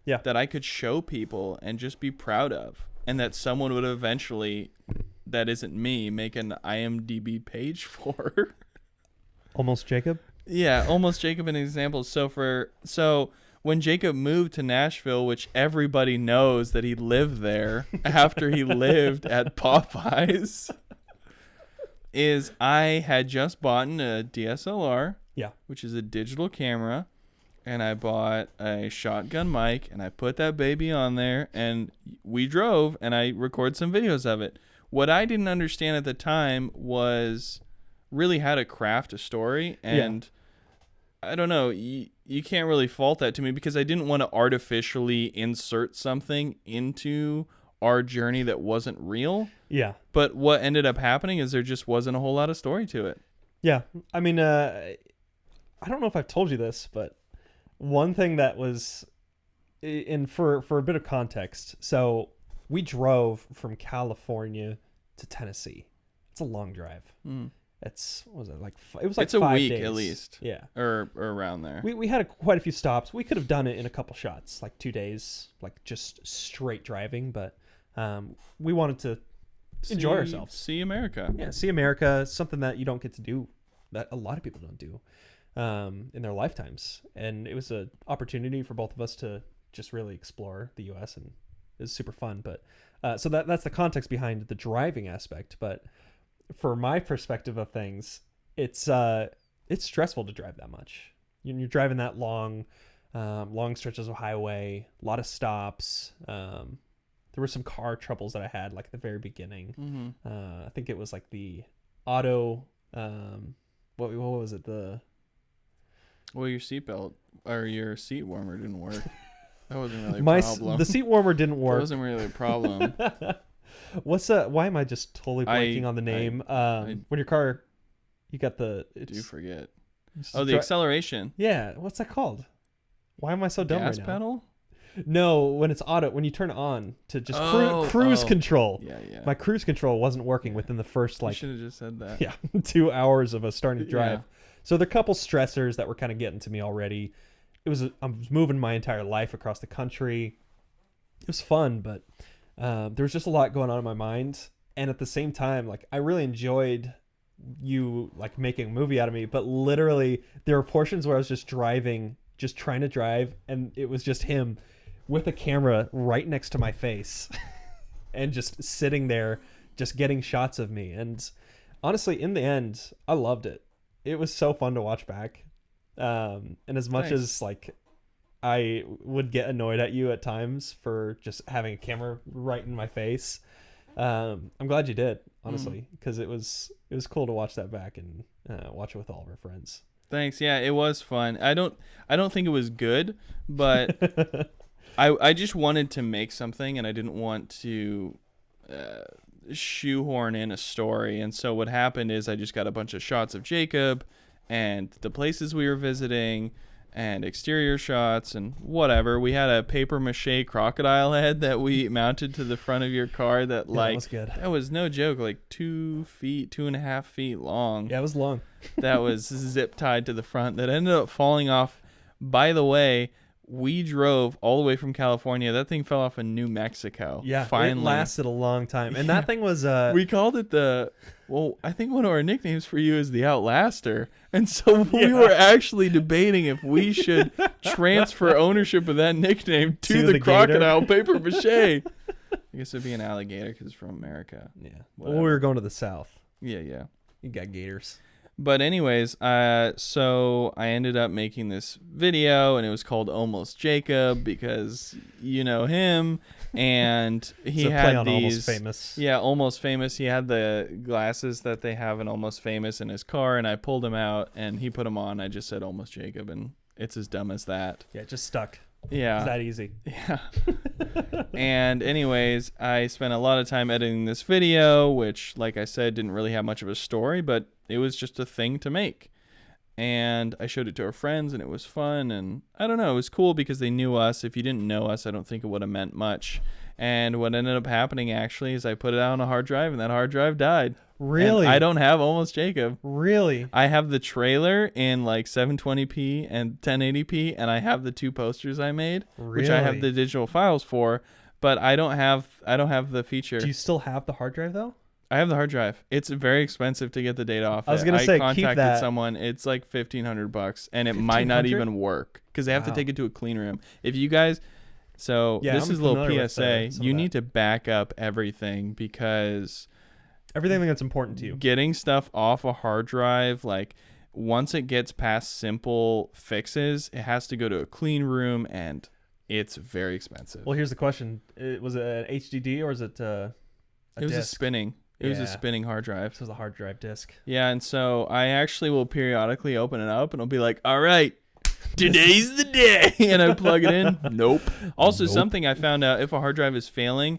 Yeah. that I could show people and just be proud of, and that someone would eventually, that isn't me, make an IMDb page for. Almost Jacob? Yeah, almost Jacob an example. So when Jacob moved to Nashville, which everybody knows that he lived there after he lived at Popeyes, is I had just bought a DSLR, which is a digital camera, and I bought a shotgun mic, and I put that baby on there, and we drove, and I recorded some videos of it. What I didn't understand at the time was really how to craft a story, and I don't know, you can't really fault that to me, because I didn't want to artificially insert something into our journey that wasn't real. Yeah. But what ended up happening is there just wasn't a whole lot of story to it. Yeah. I mean, I don't know if I've told you this, but one thing that was, for a bit of context, so we drove from California to Tennessee. It's a long drive. It's, what was it, like, it was like it's a 5 week days. At least. Yeah. Or around there. We had quite a few stops. We could have done it in a couple shots, like 2 days, like just straight driving, but we wanted to enjoy ourselves. See America. Yeah, see America, something that you don't get to do, that a lot of people don't do in their lifetimes. And it was an opportunity for both of us to just really explore the U.S., and it was super fun. But so that's the context behind the driving aspect. But for my perspective of things, it's stressful to drive that much. You're driving that long stretches of highway, a lot of stops. There were some car troubles that I had, like at the very beginning. I think it was like the auto. What was it? Well, your seatbelt or your seat warmer didn't work. That wasn't really a problem. The seat warmer didn't work. That wasn't really a problem. Why am I just totally blanking on the name? When your car, you got the. Do forget. Oh, the acceleration. Yeah, what's that called? Why am I so dumb Gas right now? pedal? No, when it's auto, when you turn it on to just cruise control. Yeah. My cruise control wasn't working within the first, like, you should have just said that. Yeah, 2 hours of us starting to drive. Yeah. So there are a couple stressors that were kind of getting to me already. I was moving my entire life across the country. It was fun, but there was just a lot going on in my mind. And at the same time, like, I really enjoyed you, like, making a movie out of me. But literally, there were portions where I was just driving, just trying to drive, and it was just him with a camera right next to my face and just sitting there, just getting shots of me. And honestly, in the end, I loved it. It was so fun to watch back. And as much as, like, I would get annoyed at you at times for just having a camera right in my face, I'm glad you did, honestly, because it was cool to watch that back and watch it with all of our friends. Thanks. Yeah, it was fun. I don't think it was good, but I just wanted to make something, and I didn't want to shoehorn in a story. And so what happened is I just got a bunch of shots of Jacob and the places we were visiting and exterior shots and whatever. We had a paper mache crocodile head that we mounted to the front of your car that, like, was good. That was no joke, like 2.5 feet long. Yeah, it was long. That was zip tied to the front that ended up falling off. By the way, we drove all the way from California. That thing fell off in New Mexico. Yeah, finally. It lasted a long time. And that thing was... we called it I think one of our nicknames for you is the Outlaster. And so we were actually debating if we should transfer ownership of that nickname to the crocodile paper mache. I guess it'd be an alligator because it's from America. Yeah. Well, we were going to the South. Yeah. You got gators. But anyways, so I ended up making this video, and it was called Almost Jacob because you know him, and he had these Almost Famous. Yeah, Almost Famous. He had the glasses that they have in Almost Famous in his car, and I pulled him out, and he put them on. I just said Almost Jacob, and it's as dumb as that. Yeah, it just stuck. Yeah. It's that easy. Yeah. And anyways, I spent a lot of time editing this video, which, like I said, didn't really have much of a story, but it was just a thing to make. and I showed it to our friends, and it was fun. And I don't know, it was cool because they knew us. If you didn't know us, I don't think it would have meant much. And what ended up happening actually is I put it out on a hard drive, and that hard drive died. Really? And I don't have Almost Jacob. Really? I have the trailer in like 720p and 1080p, and I have the 2 posters I made, which I have the digital files for, but I don't have the feature. Do you still have the hard drive though? I have the hard drive. It's very expensive to get the data off. I was gonna say, keep contacted that. someone. It's like $1,500, and it might not even work because they have to take it to a clean room. If you guys, this is a little PSA. You need to back up everything because everything that's important to you. Getting stuff off a hard drive, like once it gets past simple fixes, it has to go to a clean room, and it's very expensive. Well, here's the question: was it an HDD or is it it was disc? a spinning. It was a spinning hard drive. This was a hard drive disc. Yeah, and so I actually will periodically open it up, and I'll be like, all right, today's the day. And I plug it in. Nope. Also, something I found out, if a hard drive is failing,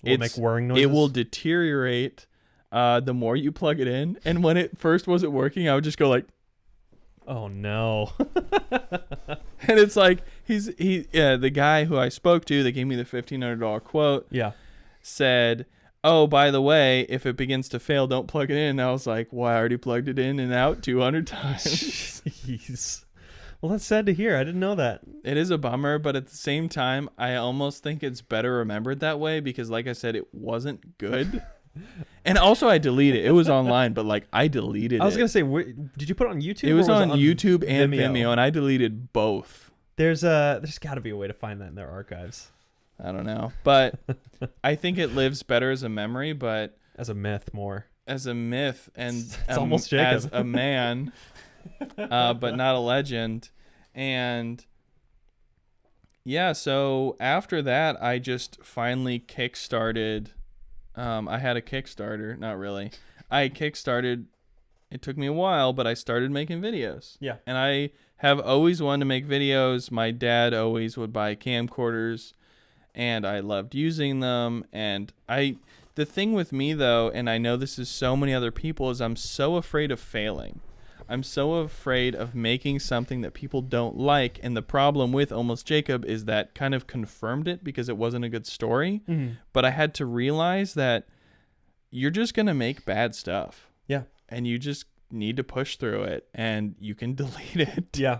Will it make whirring noises? It will deteriorate the more you plug it in. And when it first wasn't working, I would just go like, oh no. And it's like, the guy who I spoke to that gave me the $1,500 quote said, oh, by the way, if it begins to fail, don't plug it in. And I was like, well, I already plugged it in and out 200 times. Jeez. Well, that's sad to hear. I didn't know that. It is a bummer, but at the same time, I almost think it's better remembered that way because, like I said, it wasn't good. And also, I deleted it. It was online, but like I deleted it. I was going to say, did you put it on YouTube? It was on YouTube and Vimeo, and I deleted both. There's got to be a way to find that in their archives. I don't know, but I think it lives better as a memory, but as a myth more. As a myth, and it's almost Jacob. As a man, but not a legend. And yeah, so after that, I just finally kickstarted. I had a Kickstarter, not really. I kickstarted. It took me a while, but I started making videos. Yeah, and I have always wanted to make videos. My dad always would buy camcorders, and I loved using them. And the thing with me though, and I know this is so many other people, is I'm so afraid of failing. I'm so afraid of making something that people don't like. And the problem with Almost Jacob is that kind of confirmed it because it wasn't a good story. Mm-hmm. But I had to realize that you're just going to make bad stuff. Yeah. And you just need to push through it, and you can delete it. Yeah.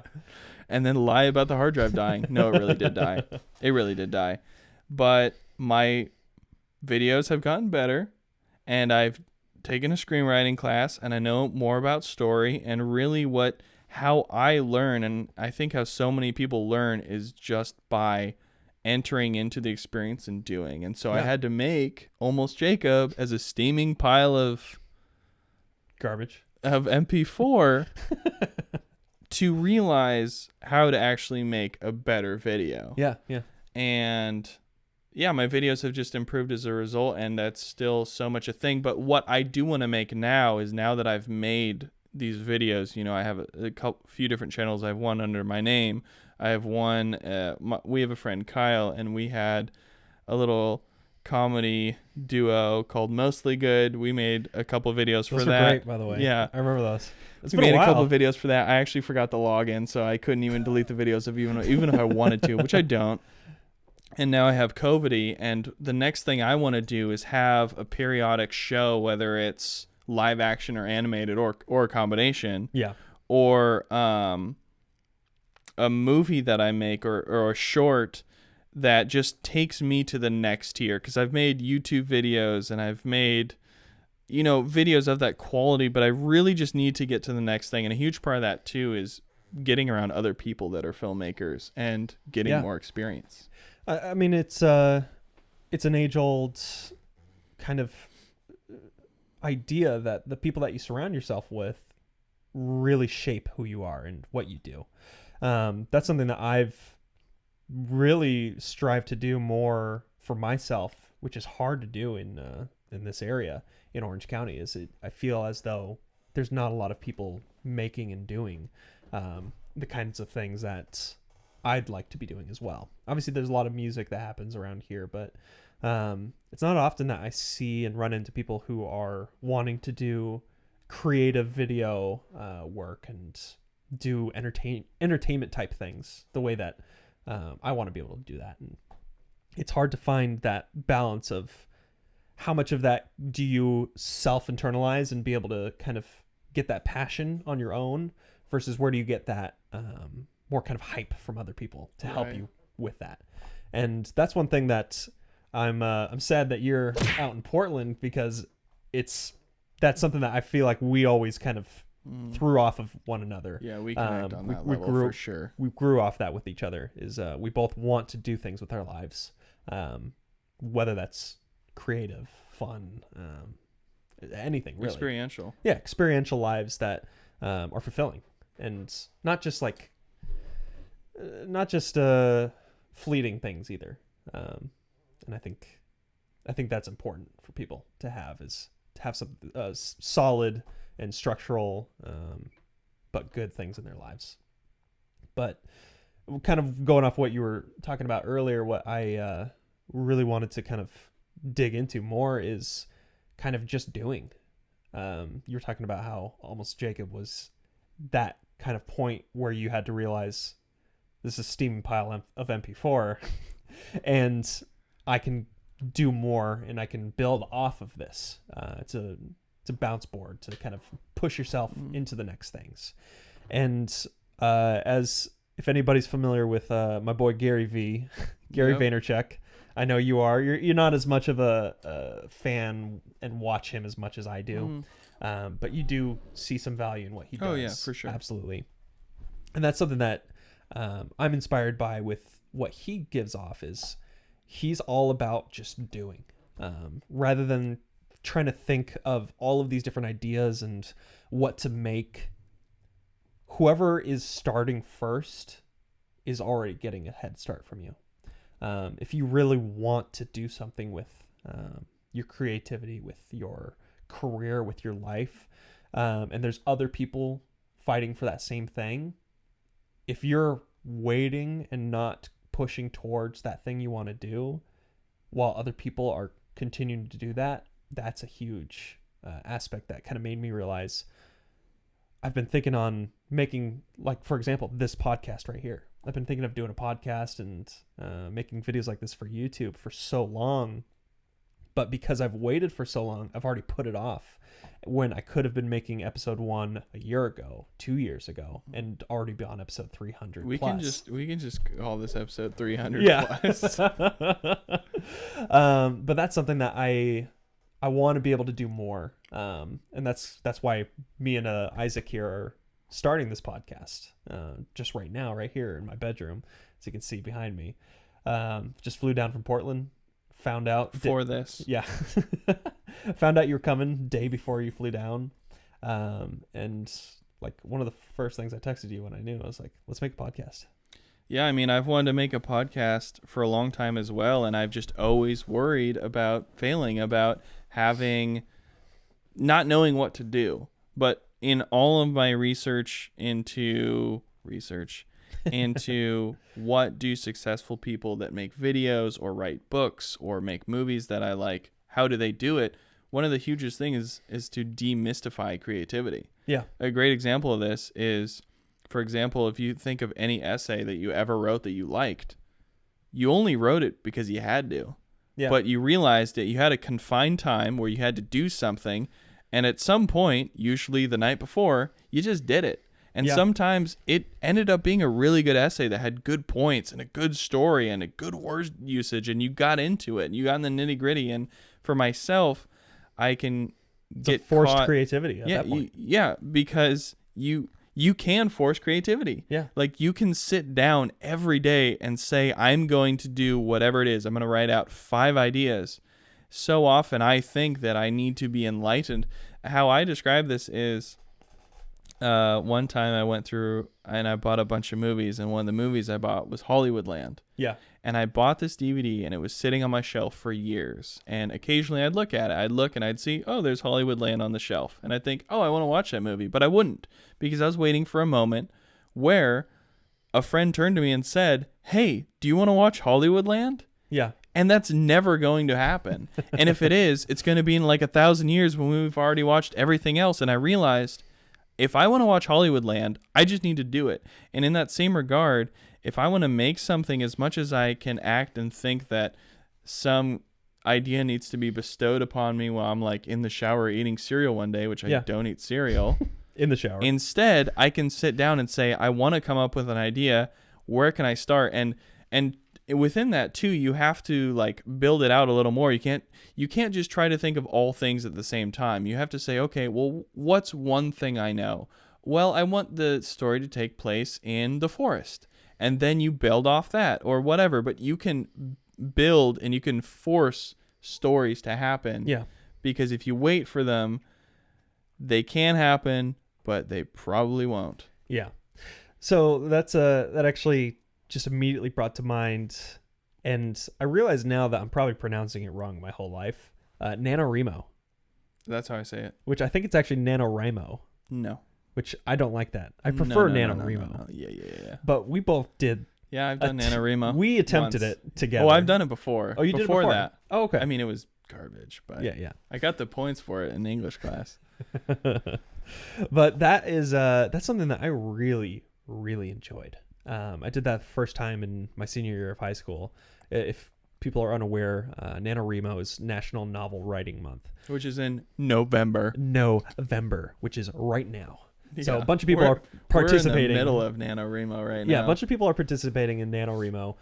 And then lie about the hard drive dying. No, it really did die. It really did die. But my videos have gotten better, and I've taken a screenwriting class, and I know more about story, and really how I learn, and I think how so many people learn, is just by entering into the experience and doing. And so I had to make Almost Jacob as a steaming pile of garbage of MP4 to realize how to actually make a better video. Yeah, yeah. And yeah, my videos have just improved as a result, and that's still so much a thing. But what I do want to make now is, now that I've made these videos, I have a few different channels. I have one under my name. I have one, we have a friend, Kyle, and we had a little comedy duo called Mostly Good. We made a couple videos for that. Those were great, by the way. Yeah. I remember those. We made a couple of videos for that. I actually forgot the login, so I couldn't even delete the videos of even if I wanted to, which I don't. And now I have Covity, and the next thing I want to do is have a periodic show, whether it's live action or animated or a combination. Yeah. Or a movie that I make or a short that just takes me to the next tier, because I've made YouTube videos and I've made videos of that quality, but I really just need to get to the next thing. And a huge part of that too is getting around other people that are filmmakers and getting more experience. I mean, it's an age-old kind of idea that the people that you surround yourself with really shape who you are and what you do. That's something that I've really strived to do more for myself, which is hard to do in this area in Orange County. I feel as though there's not a lot of people making and doing the kinds of things that I'd like to be doing as well. Obviously, there's a lot of music that happens around here, but it's not often that I see and run into people who are wanting to do creative video work and do entertainment type things the way that I want to be able to do that. And it's hard to find that balance of how much of that do you self-internalize and be able to kind of get that passion on your own versus where do you get that more kind of hype from other people to help you with that. And that's one thing that I'm sad that you're out in Portland, because that's something that I feel like we always kind of threw off of one another. Yeah, we connect on that level for sure. We grew off that with each other. Is we both want to do things with our lives, whether that's creative, fun, anything really. Experiential. Yeah, experiential lives that are fulfilling, and not just fleeting things either. And I think that's important for people to have, is to have some solid and structural but good things in their lives. But kind of going off what you were talking about earlier, what I really wanted to kind of dig into more is kind of just doing. You were talking about how almost Jacob was that kind of point where you had to realize this is a steaming pile of MP4 and I can do more and I can build off of this. It's a bounce board to kind of push yourself into the next things. And as if anybody's familiar with my boy Gary Vaynerchuk, I know you are. You're not as much of a fan and watch him as much as I do, but you do see some value in what he does. Oh yeah, for sure, absolutely. And that's something that I'm inspired by with what he gives off. Is he's all about just doing, rather than trying to think of all of these different ideas and what to make. Whoever is starting first is already getting a head start from you. If you really want to do something with your creativity, with your career, with your life, and there's other people fighting for that same thing, if you're waiting and not pushing towards that thing you want to do while other people are continuing to do that, that's a huge aspect that kind of made me realize I've been thinking on making, like, for example, this podcast right here. I've been thinking of doing a podcast and making videos like this for YouTube for so long, but because I've waited for so long, I've already put it off when I could have been making episode 1 a year ago, 2 years ago, and already be on episode 300 we plus. We can just call this episode 300 plus. But that's something that I want to be able to do more, and that's why me and Isaac here are starting this podcast just right now, right here in my bedroom, as you can see behind me. Just flew down from Portland, found out this. Yeah. Found out you were coming day before you flew down. And like one of the first things I texted you when I knew, I was like, let's make a podcast. Yeah, I mean, I've wanted to make a podcast for a long time as well, and I've just always worried about failing, about not knowing what to do. But in all of my research into what do successful people that make videos or write books or make movies that I like, how do they do it? One of the hugest things is to demystify creativity. Yeah. A great example of this is, for example, if you think of any essay that you ever wrote that you liked, you only wrote it because you had to. Yeah. But you realized that you had a confined time where you had to do something, and at some point, usually the night before, you just did it. And sometimes it ended up being a really good essay that had good points and a good story and a good word usage, and you got into it and you got in the nitty gritty. And for myself, I can get forced creativity at that point. Because you can force creativity. Yeah. Like you can sit down every day and say, I'm going to do whatever it is. I'm going to write out 5 ideas. So often I think that I need to be enlightened. How I describe this is, one time I went through and I bought a bunch of movies, and one of the movies I bought was Hollywoodland. Yeah. And I bought this DVD and it was sitting on my shelf for years. And occasionally I'd look at it. I'd look and I'd see, oh, there's Hollywoodland on the shelf. And I'd think, oh, I want to watch that movie. But I wouldn't, because I was waiting for a moment where a friend turned to me and said, hey, do you want to watch Hollywoodland? Yeah. And that's never going to happen. And if it is, it's going to be in like 1,000 years when we've already watched everything else. And I realized if I want to watch Hollywoodland, I just need to do it. And in that same regard, if I want to make something, as much as I can act and think that some idea needs to be bestowed upon me while I'm like in the shower eating cereal one day, which I don't eat cereal. In the shower. Instead, I can sit down and say, I want to come up with an idea. Where can I start? And within that too, you have to like build it out a little more. You can't just try to think of all things at the same time. You have to say, okay, well, what's one thing I know? Well, I want the story to take place in the forest. And then you build off that or whatever. But you can build and you can force stories to happen. Yeah. Because if you wait for them, they can happen, but they probably won't. Yeah. So that actually just immediately brought to mind, and I realize now that I'm probably pronouncing it wrong my whole life. NaNoWriMo. That's how I say it. Which I think it's actually NaNoWriMo. No. Which I don't like that. I prefer No. NaNoWriMo. Yeah. But we both did. Yeah, I've done NaNoWriMo. We attempted it together. Oh, I've done it before. Oh, you did it before that. Oh, okay. I mean, it was garbage, but yeah. I got the points for it in English class. But that's something that I really, really enjoyed. I did that the first time in my senior year of high school. If people are unaware, NaNoWriMo is National Novel Writing Month. Which is in November, which is right now. Yeah. So a bunch of people are participating. We're in the middle of NaNoWriMo right now. Yeah, a bunch of people are participating in NaNoWriMo.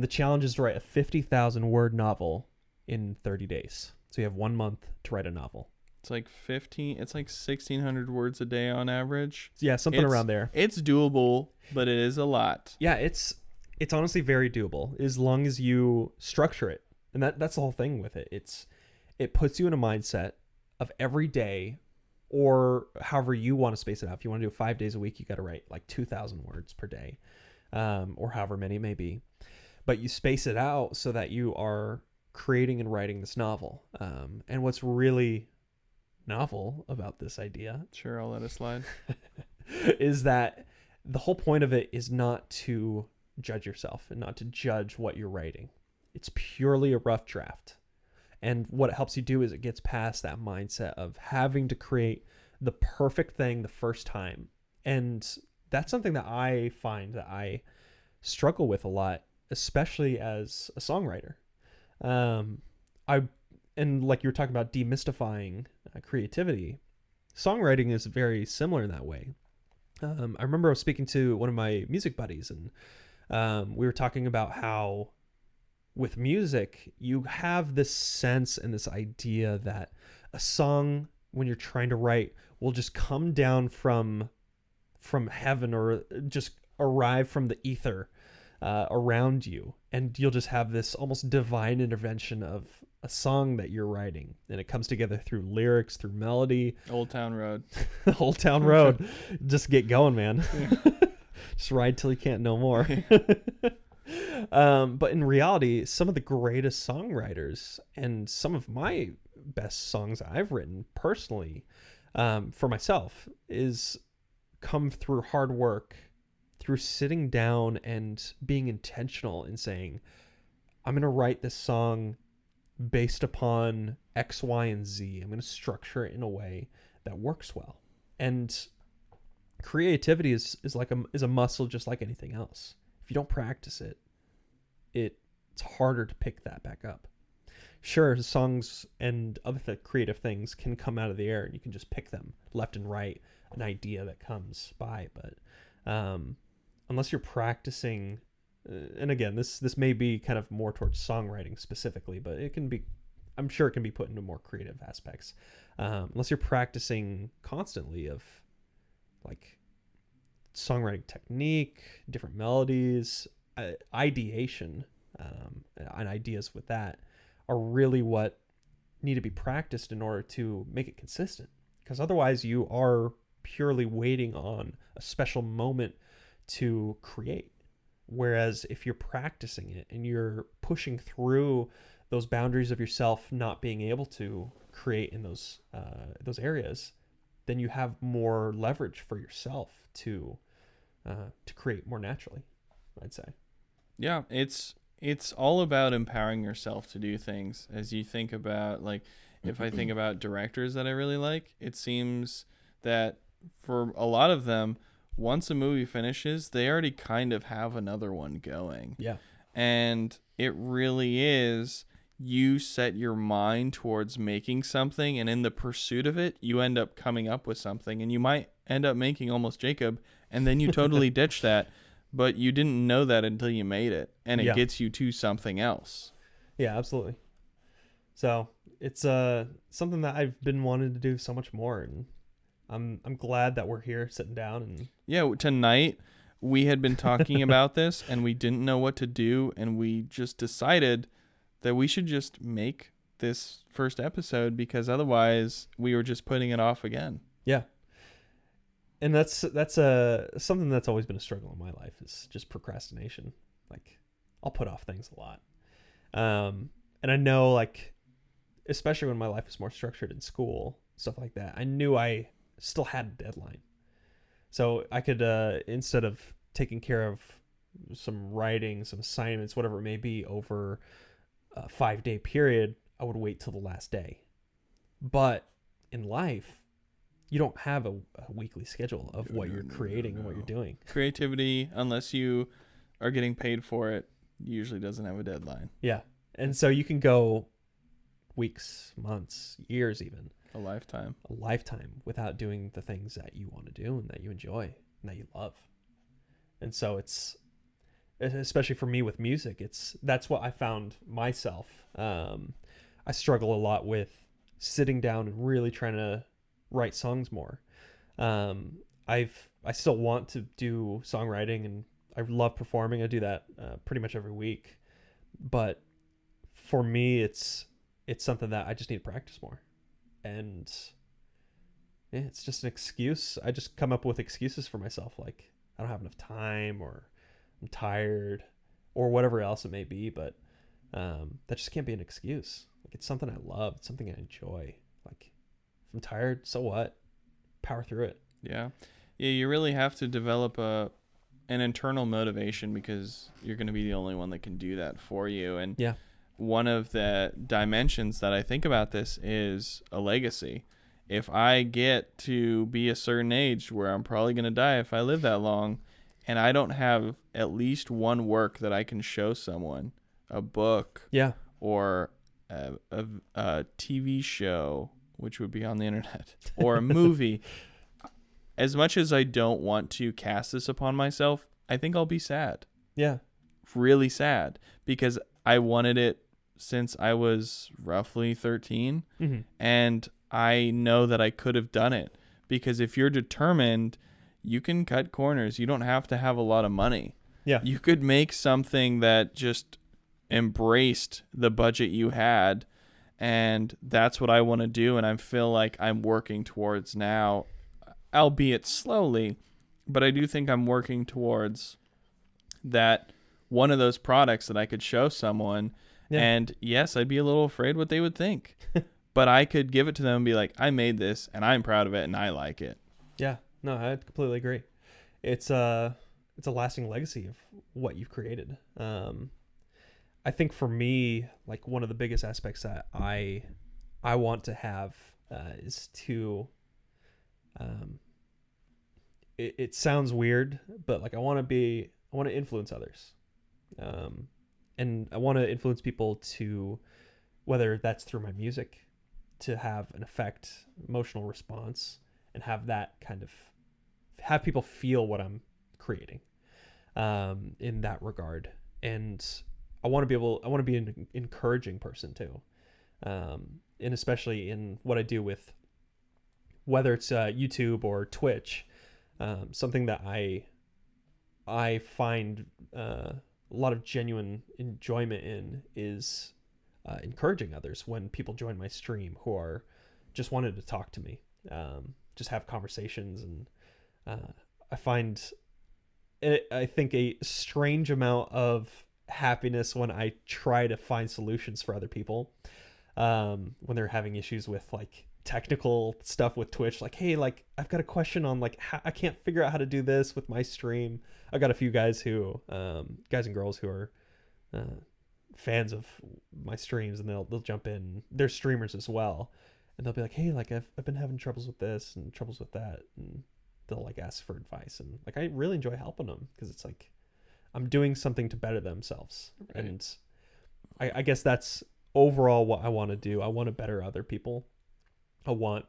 The challenge is to write a 50,000 word novel in 30 days. So you have 1 month to write a novel. It's like 1,600 words a day on average. Yeah, something around there. It's doable, but it is a lot. Yeah, it's honestly very doable as long as you structure it. And that's the whole thing with it. It puts you in a mindset of every day, or however you want to space it out. If you want to do 5 days a week, you got to write like 2,000 words per day, or however many it may be. But you space it out so that you are creating and writing this novel. And what's really novel about this idea, sure, I'll let it slide, is that the whole point of it is not to judge yourself and not to judge what you're writing. It's purely a rough draft. And what it helps you do is it gets past that mindset of having to create the perfect thing the first time. And that's something that I find that I struggle with a lot, especially as a songwriter. And like you were talking about demystifying creativity, songwriting is very similar in that way. I remember I was speaking to one of my music buddies, and we were talking about how with music, you have this sense and this idea that a song, when you're trying to write, will just come down from heaven or just arrive from the ether around you. And you'll just have this almost divine intervention of a song that you're writing. And it comes together through lyrics, through melody. Old Town Road. Old Town Road. Just get going, man. Yeah. Just ride till you can't no more. But in reality, some of the greatest songwriters and some of my best songs I've written personally for myself is come through hard work, through sitting down and being intentional in saying, I'm going to write this song based upon X, Y, and Z. I'm going to structure it in a way that works well. And creativity is a muscle just like anything else. If you don't practice it, it's harder to pick that back up. Sure, songs and other creative things can come out of the air and you can just pick them left and right, an idea that comes by. But unless you're practicing, and again, this may be kind of more towards songwriting specifically, but it can be, I'm sure it can be put into more creative aspects. Unless you're practicing constantly of like songwriting technique, different melodies, ideation, and ideas with that are really what need to be practiced in order to make it consistent. Because otherwise you are purely waiting on a special moment to create. Whereas if you're practicing it and you're pushing through those boundaries of yourself not being able to create in those areas, then you have more leverage for yourself to create more naturally, I'd say. Yeah, it's it's all about empowering yourself to do things. As you think about, like, if I think about directors that I really like, it seems that for a lot of them, once a movie finishes, they already kind of have another one going. Yeah. And it really is, you set your mind towards making something, and in the pursuit of it, you end up coming up with something, and you might end up making Almost Jacob, and then you totally ditch that, but you didn't know that until you made it, and it gets you to something else. Yeah, absolutely. So it's something that I've been wanting to do so much more, and I'm glad that we're here sitting down. And yeah, tonight we had been talking about this, and we didn't know what to do, and we just decided that we should just make this first episode, because otherwise we were just putting it off again. Yeah. And that's something that's always been a struggle in my life, is just procrastination. Like, I'll put off things a lot. And I know, like, especially when my life is more structured in school, stuff like that, I knew I still had a deadline. So I could, instead of taking care of some writing, some assignments, whatever it may be, over a 5-day period, I would wait till the last day. But in life, you don't have a weekly schedule of what you're creating and what you're doing. Creativity, unless you are getting paid for it, usually doesn't have a deadline. Yeah. And so you can go weeks, months, years even. A lifetime without doing the things that you want to do and that you enjoy and that you love. And so it's, especially for me with music, that's what I found myself. I struggle a lot with sitting down and really trying to write songs more. I still want to do songwriting, and I love performing. I do that pretty much every week. But for me, it's something that I just need to practice more. And yeah, it's just an excuse. I just come up with excuses for myself, like I don't have enough time, or I'm tired, or whatever else it may be. But that just can't be an excuse. Like, it's something I love. It's something I enjoy. Like, if I'm tired, so what? Power through it. Yeah. You really have to develop an internal motivation, because you're going to be the only one that can do that for you. And yeah. One of the dimensions that I think about this is a legacy. If I get to be a certain age, where I'm probably going to die if I live that long, and I don't have at least one work that I can show someone, a book, or a TV show, which would be on the internet, or a movie, as much as I don't want to cast this upon myself, I think I'll be sad. Yeah. Really sad, because I wanted it since I was roughly 13. Mm-hmm. And I know that I could have done it, because if you're determined, you can cut corners. You don't have to have a lot of money. Yeah. You could make something that just embraced the budget you had. And that's what I want to do. And I feel like I'm working towards now, albeit slowly, but I do think I'm working towards that, one of those products that I could show someone. Yeah. And yes, I'd be a little afraid what they would think, but I could give it to them and be like, I made this and I'm proud of it and I like it. Yeah, no, I completely agree. It's a lasting legacy of what you've created. I think for me, like, one of the biggest aspects that I want to have is to, it sounds weird, but like, I want to influence others. And I want to influence people to, whether that's through my music, to have an effect, emotional response, and have that kind of, have people feel what I'm creating, in that regard. And I want to be an encouraging person too. And especially in what I do with, whether it's YouTube or Twitch, something that I find a lot of genuine enjoyment in is encouraging others when people join my stream who are just wanted to talk to me, just have conversations. And I think a strange amount of happiness when I try to find solutions for other people, when they're having issues with like technical stuff with Twitch, like, hey, like, I've got a question on like how I can't figure out how to do this with my stream. I've got a few guys and girls who are fans of my streams, and they'll jump in. They're streamers as well, and they'll be like, "Hey, like I've been having troubles with this and troubles with that," and they'll like ask for advice, and like I really enjoy helping them because it's like I'm doing something to better themselves, right. And I guess that's overall what I want to do. I want to better other people. I want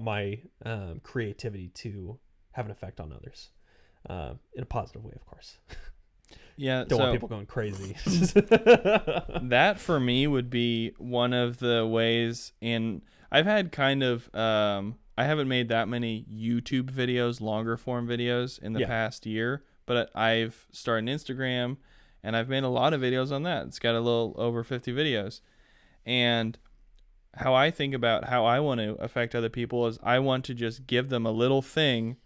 my creativity to have an effect on others in a positive way, of course. Yeah, don't want people going crazy. That for me would be one of the ways. I've had kind of I haven't made that many YouTube videos, longer form videos in the past year, but I've started an Instagram and I've made a lot of videos on that. It's got a little over 50 videos. And how I think about how I want to affect other people is I want to just give them a little thing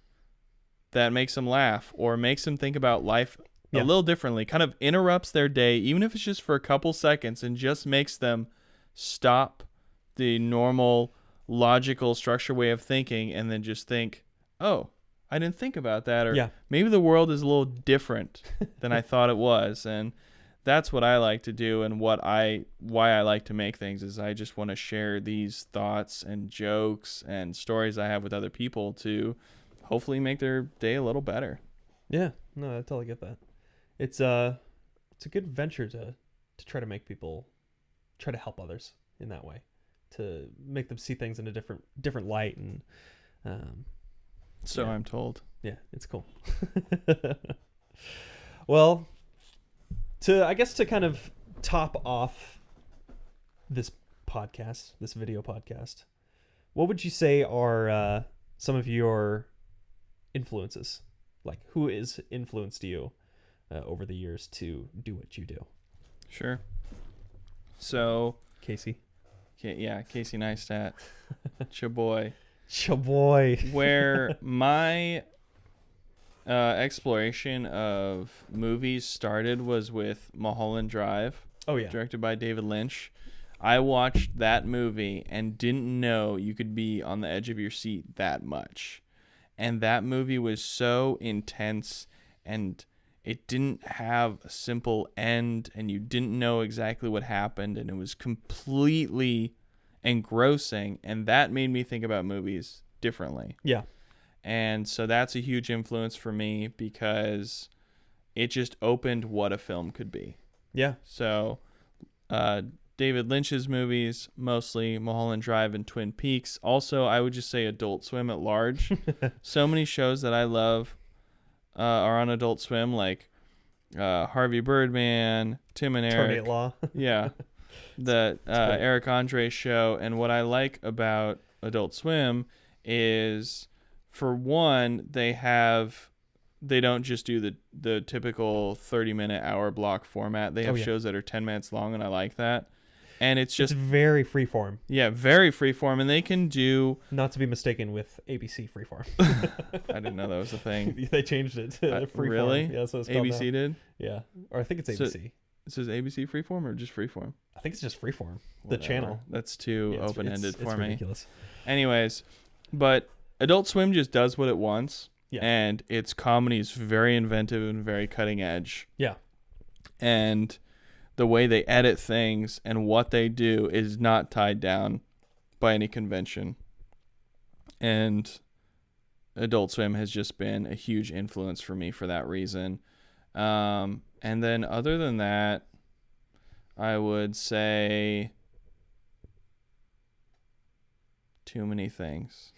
that makes them laugh or makes them think about life a little differently, kind of interrupts their day, even if it's just for a couple seconds, and just makes them stop the normal logical structure way of thinking and then just think, oh, I didn't think about that, or maybe the world is a little different than I thought it was. And that's what I like to do, and why I like to make things is I just want to share these thoughts and jokes and stories I have with other people to hopefully make their day a little better. Yeah, no, I totally get that. It's a good venture to try to make people try to help others in that way, to make them see things in a different light, and I'm told. Yeah, it's cool. Well, to kind of top off this video podcast, what would you say are some of your influences? Like, who has influenced you over the years to do what you do? Sure. So Casey Neistat, Chaboy. Where my exploration of movies started was with Mulholland Drive. Oh yeah, directed by David Lynch. I watched that movie and didn't know you could be on the edge of your seat that much. And that movie was so intense, and it didn't have a simple end, and you didn't know exactly what happened, and it was completely engrossing, and that made me think about movies differently. Yeah. And so that's a huge influence for me because it just opened what a film could be. Yeah. So David Lynch's movies, mostly Mulholland Drive and Twin Peaks. Also, I would just say Adult Swim at large. So many shows that I love are on Adult Swim, like Harvey Birdman, Tim and Eric. Terminate Law. Yeah. The Eric Andre show. And what I like about Adult Swim is, for one, they don't just do the typical 30-minute hour block format. They have shows that are 10 minutes long, and I like that. And it's very freeform. Yeah, very freeform, and they can do, not to be mistaken with ABC Freeform. I didn't know that was a thing. They changed it to Freeform. Really? Yeah, so it's called ABC now. did? Yeah, or I think it's ABC. It says ABC Freeform or just Freeform? I think it's just Freeform. The channel. That's too open-ended for me. Ridiculous. Anyways, but Adult Swim just does what it wants. Yeah. And its comedy is very inventive and very cutting edge. Yeah. And the way they edit things and what they do is not tied down by any convention. And Adult Swim has just been a huge influence for me for that reason. And then other than that, I would say too many things.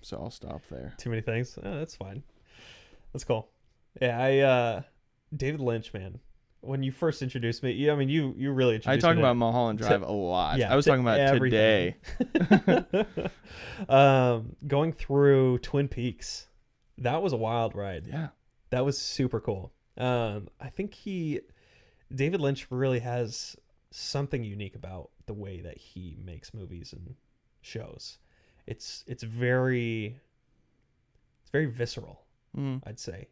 So I'll stop there. Too many things? Oh, that's fine. That's cool. Yeah, David Lynch, man. When you first introduced me, you really introduced me. I talk about Mulholland Drive a lot. Yeah, I was talking about everything. Today. Going through Twin Peaks, that was a wild ride. Yeah. That was super cool. I think David Lynch really has something unique about the way that he makes movies and shows. It's very visceral, I'd say.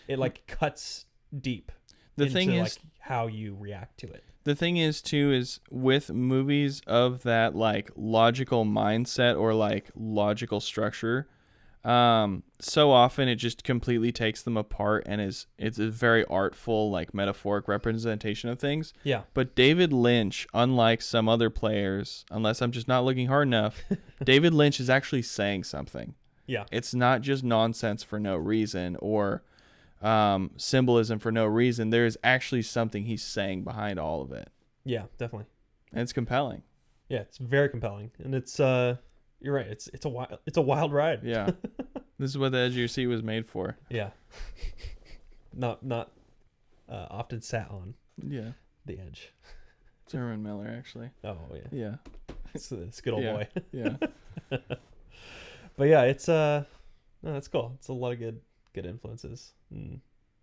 It like cuts deep. The thing is, like how you react to it. The thing is too is with movies of that like logical mindset or like logical structure, So often it just completely takes them apart and it's a very artful, like metaphoric representation of things. Yeah. But David Lynch, unlike some other players, unless I'm just not looking hard enough, David Lynch is actually saying something. Yeah. It's not just nonsense for no reason or symbolism for no reason. There is actually something he's saying behind all of it. Yeah, definitely. And it's compelling. Yeah, it's very compelling, and it's you're right. It's a wild ride. Yeah, this is what the edge of your seat was made for. Yeah, not often sat on. Yeah, the edge. It's Herman Miller, actually. Oh yeah. Yeah, It's a good old boy. Yeah. But yeah, it's no, that's cool. It's a lot of good influences.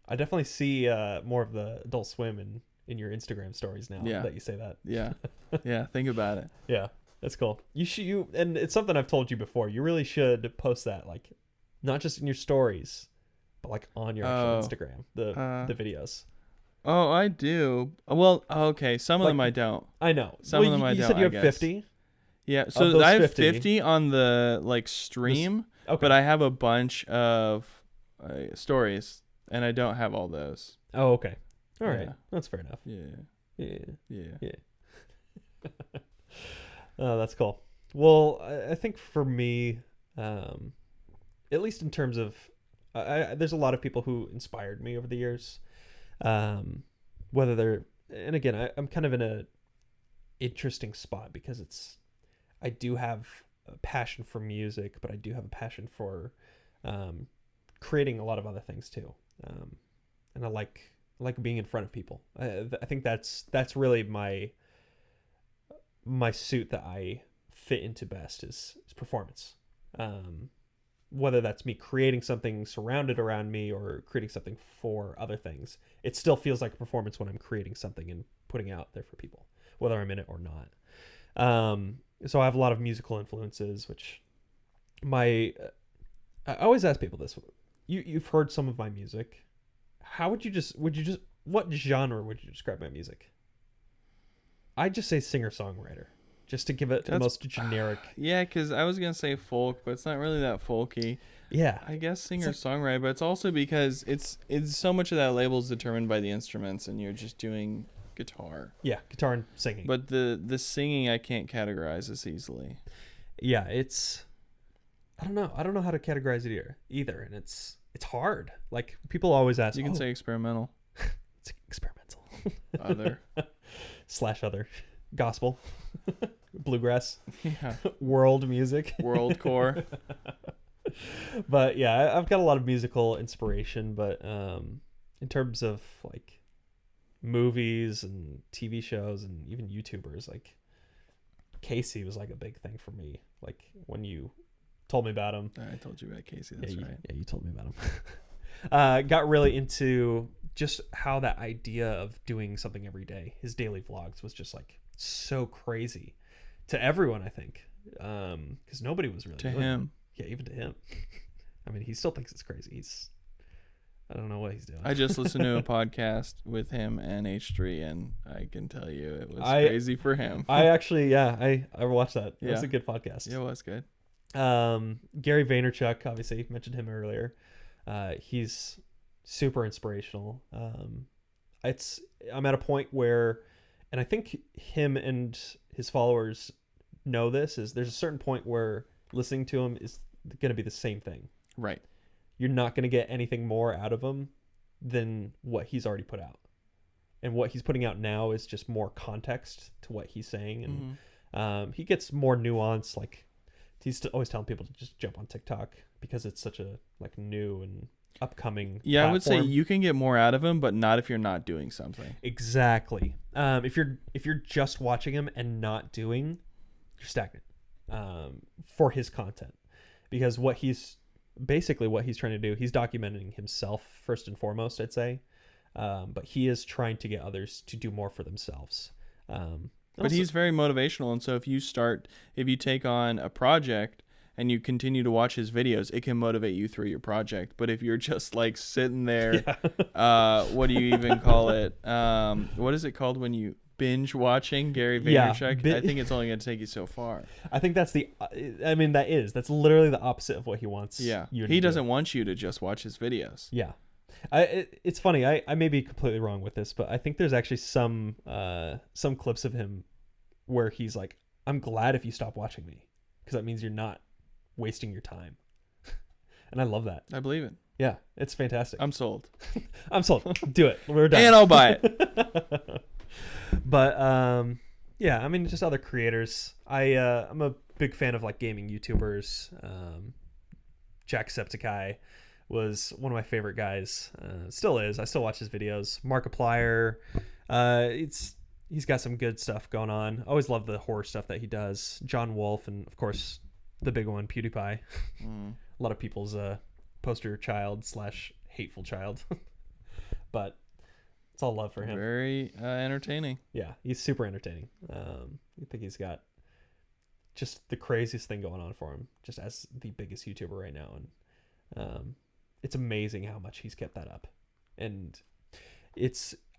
I definitely see more of the Adult Swim in your Instagram stories now. Yeah. That you say that. Yeah. Yeah. Think about it. Yeah, that's cool. And it's something I've told you before. You really should post that, like, not just in your stories, but like on your actual Instagram, the videos. Oh, I do. Well, okay. Some of them I don't. I know. Some of them I don't. You said you have I guess. 50. Yeah. So I have 50 on the like stream, Okay. but I have a bunch of stories, and I don't have all those. Oh, okay. All right. Yeah. That's fair enough. Yeah. Oh, that's cool. Well, I think for me, at least in terms of, there's a lot of people who inspired me over the years. Whether they're, and again, I'm kind of in a interesting spot because I do have a passion for music, but I do have a passion for creating a lot of other things too. And I like being in front of people. I think that's really my suit that I fit into best is performance. Whether that's me creating something surrounded around me or creating something for other things, it still feels like a performance when I'm creating something and putting it out there for people, whether I'm in it or not. So I have a lot of musical influences, which I always ask people this. You've heard some of my music. How would you just what genre would you describe my music? I just say singer-songwriter, just to give it the most generic. Yeah, because I was gonna say folk, but it's not really that folky. Yeah, I guess singer-songwriter, but it's also because it's so much of that label is determined by the instruments, and you're just doing guitar. Yeah, guitar and singing. But the singing I can't categorize as easily. Yeah, I don't know how to categorize it either, and it's hard. Like, people always ask. You can say experimental. It's experimental. Other. / other. Gospel. Bluegrass. Yeah. World music. Worldcore. But yeah, I've got a lot of musical inspiration, but in terms of like movies and TV shows and even YouTubers, like Casey was like a big thing for me. Like when you told me about him. I told you about Casey. That's right. Yeah, you told me about him. Got really into just how that idea of doing something every day, his daily vlogs, was just like so crazy to everyone, I think, because nobody was really to doing him. It. Yeah, even to him. I mean, he still thinks it's crazy. I don't know what he's doing. I just listened to a podcast with him and H3, and I can tell you it was crazy for him. I actually, I watched that. It Yeah. was a good podcast. Yeah, it was good. Gary Vaynerchuk, obviously mentioned him earlier. He's super inspirational. I'm at a point where, and I think him and his followers know this, is there's a certain point where listening to him is going to be the same thing. Right. You're not going to get anything more out of him than what he's already put out. And what he's putting out now is just more context to what he's saying. And he gets more nuance. Like, he's always telling people to just jump on TikTok because it's such a like new and upcoming platform. I would say you can get more out of him, but not if you're not doing something. Exactly. If you're just watching him and not doing, you're stagnant for his content, because what he's trying to do, he's documenting himself first and foremost, I'd say, but he is trying to get others to do more for themselves. But he's very motivational, and so if you take on a project and you continue to watch his videos, it can motivate you through your project. But if you're just like sitting there, what do you even call it? What is it called when you binge watching Gary Yeah, Vaynerchuk, I think it's only going to take you so far. I think that's that's literally the opposite of what he wants. Yeah. You to He do. doesn't want you to just watch his videos. Yeah. It's funny. I may be completely wrong with this, but I think there's actually some clips of him where he's like, I'm glad if you stop watching me because that means you're not wasting your time. And I love that. I believe it. Yeah, it's fantastic. I'm sold. I'm sold. Do it. We're done. And I'll buy it. But yeah, I mean, just other creators. I'm a big fan of like gaming YouTubers. Jacksepticeye was one of my favorite guys. Still is. I still watch his videos. Markiplier. He's got some good stuff going on. I always love the horror stuff that he does. John Wolf, and of course the big one, PewDiePie. A lot of people's poster child / hateful child. But it's all love for him. Very entertaining. Yeah, he's super entertaining. I think he's got just the craziest thing going on for him, just as the biggest YouTuber right now. And it's amazing how much he's kept that up. And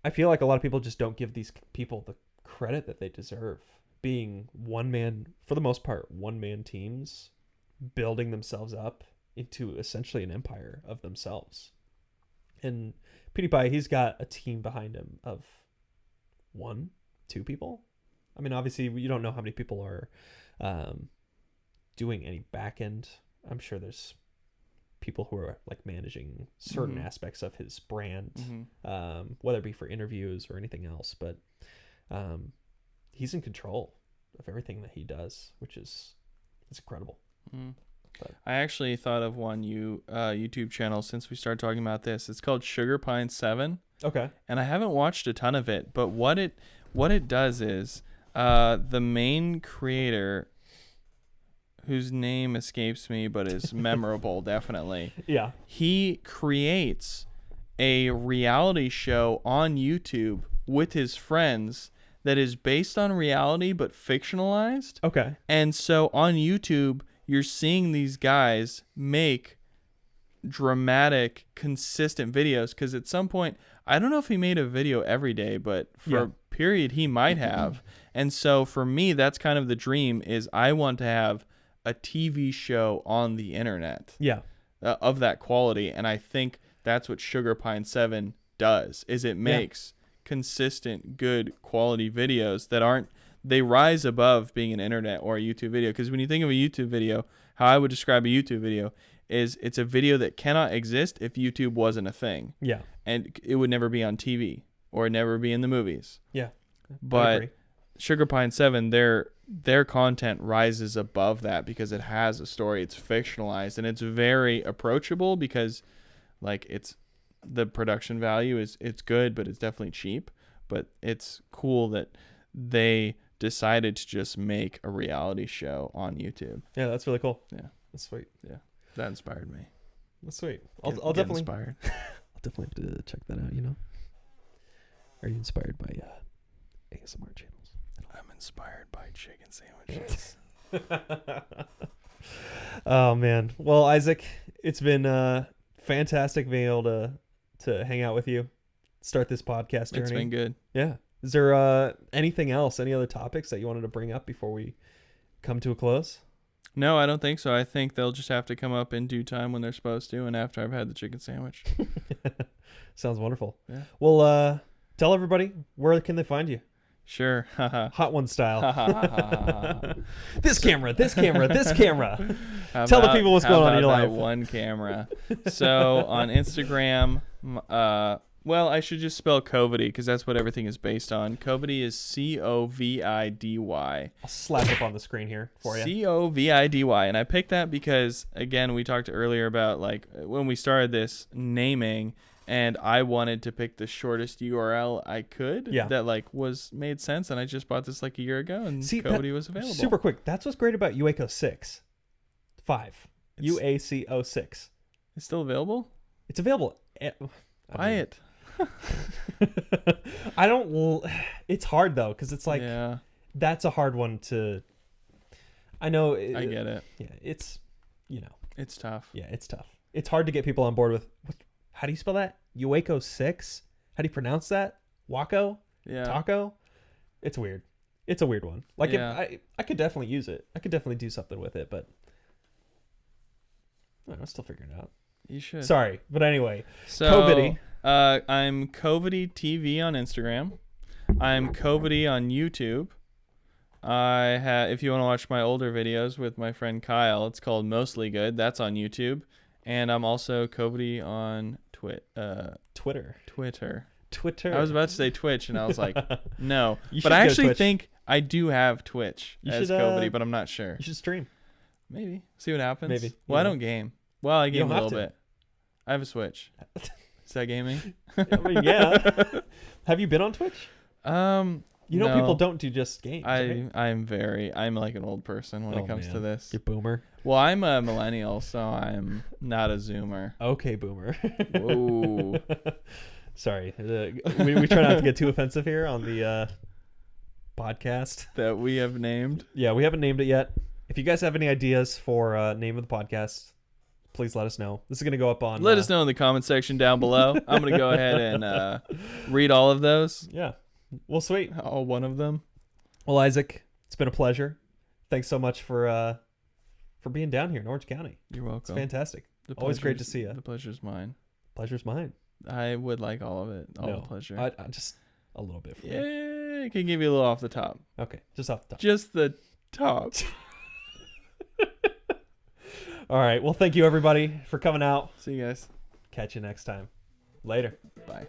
I feel like a lot of people just don't give these people the credit that they deserve. Being for the most part, one-man teams, building themselves up into essentially an empire of themselves. And PewDiePie, he's got a team behind him of 1-2 people. I mean, obviously, you don't know how many people are doing any back end. I'm sure there's people who are like managing certain aspects of his brand, whether it be for interviews or anything else. But he's in control of everything that he does, which is incredible. I actually thought of one YouTube channel since we started talking about this. It's called Sugar Pine 7. Okay. And I haven't watched a ton of it, but what it does is the main creator, whose name escapes me but is memorable, definitely. Yeah. He creates a reality show on YouTube with his friends that is based on reality but fictionalized. Okay. And so on YouTube, you're seeing these guys make dramatic, consistent videos, because at some point, I don't know if he made a video every day, but for a period he might have. And so for me, that's kind of the dream, is I want to have a TV show on the internet of that quality. And I think that's what Sugar Pine 7 does, is it makes consistent, good quality videos that they rise above being an internet or a YouTube video. Because when you think of a YouTube video, how I would describe a YouTube video is it's a video that cannot exist if YouTube wasn't a thing. Yeah. And it would never be on TV or never be in the movies. Yeah. But Sugar Pine 7, their content rises above that because it has a story. It's fictionalized and it's very approachable because like the production value it's good, but it's definitely cheap. But it's cool that they decided to just make a reality show on YouTube. Yeah, that's really cool. Yeah, that's sweet. Yeah, that inspired me. That's sweet. I'll definitely inspired. I'll definitely have to check that out. Are you inspired by ASMR channels? I'm inspired by chicken sandwiches. Oh man. Well, Isaac, it's been fantastic being able to hang out with you, start this podcast journey. It's been good. Yeah. Is there anything else, any other topics that you wanted to bring up before we come to a close? No, I don't think so. I think they'll just have to come up in due time when they're supposed to and after I've had the chicken sandwich. Sounds wonderful. Yeah. Well, tell everybody, where can they find you? Sure. Hot One style. This camera. Tell the people what's going on in your life. One camera. So on Instagram, well, I should just spell Covidy because that's what everything is based on. Covidy is Covidy. I'll slap up on the screen here for you. Covidy. And I picked that because, again, we talked earlier about like when we started this naming, and I wanted to pick the shortest URL I could that like made sense. And I just bought this like a year ago, and Covidy was available. Super quick. That's what's great about UACO 6. 5. UACO 6. It's still available? It's available. Buy it. It's hard though, because it's like that's a hard one to. I know. I get it. Yeah, it's it's tough. Yeah, it's tough. It's hard to get people on board with. How do you spell that? UACO 6. How do you pronounce that? Waco. Yeah. Taco. It's weird. It's a weird one. Like Yeah. if I could definitely use it. I could definitely do something with it, but I don't know, I'm still figuring it out. You should. Sorry, but anyway. So, COVIDy. I'm COVIDy TV on Instagram. I'm COVIDy on YouTube. If you want to watch my older videos with my friend Kyle, it's called Mostly Good. That's on YouTube. And I'm also COVIDy on Twitter. I was about to say Twitch, and I was like, no. You But should I go to actually Twitch. think I do have Twitch You as should, COVIDy, but I'm not sure. You should stream. Maybe. See what happens. Maybe. Well, I Yeah. don't game. Well, I game don't a have little to. bit. I have a Switch. Is that gaming? I mean, yeah. Have you been on Twitch? You know, No. people don't do just games. right? I'm like an old person when Oh, it comes to man. this. You boomer. Well, I'm a millennial, so I'm not a Zoomer. Okay, boomer. Whoa. Sorry. We try not to get too offensive here on the podcast. That we have named. Yeah, we haven't named it yet. If you guys have any ideas for name of the podcast, please let us know. This is going to go up on... Let us know in the comment section down below. I'm going to go ahead and read all of those. Yeah. Well, sweet. All one of them. Well, Isaac, it's been a pleasure. Thanks so much for being down here in Orange County. You're It's welcome. fantastic. Always great to see you. The pleasure's mine. Pleasure's mine. I would like all of it. All No, the pleasure. I just a little bit for me. Yeah, I can give you a little off the top. Okay, just off the top. Just the top. All right. Well, thank you everybody for coming out. See you guys. Catch you next time. Later. Bye.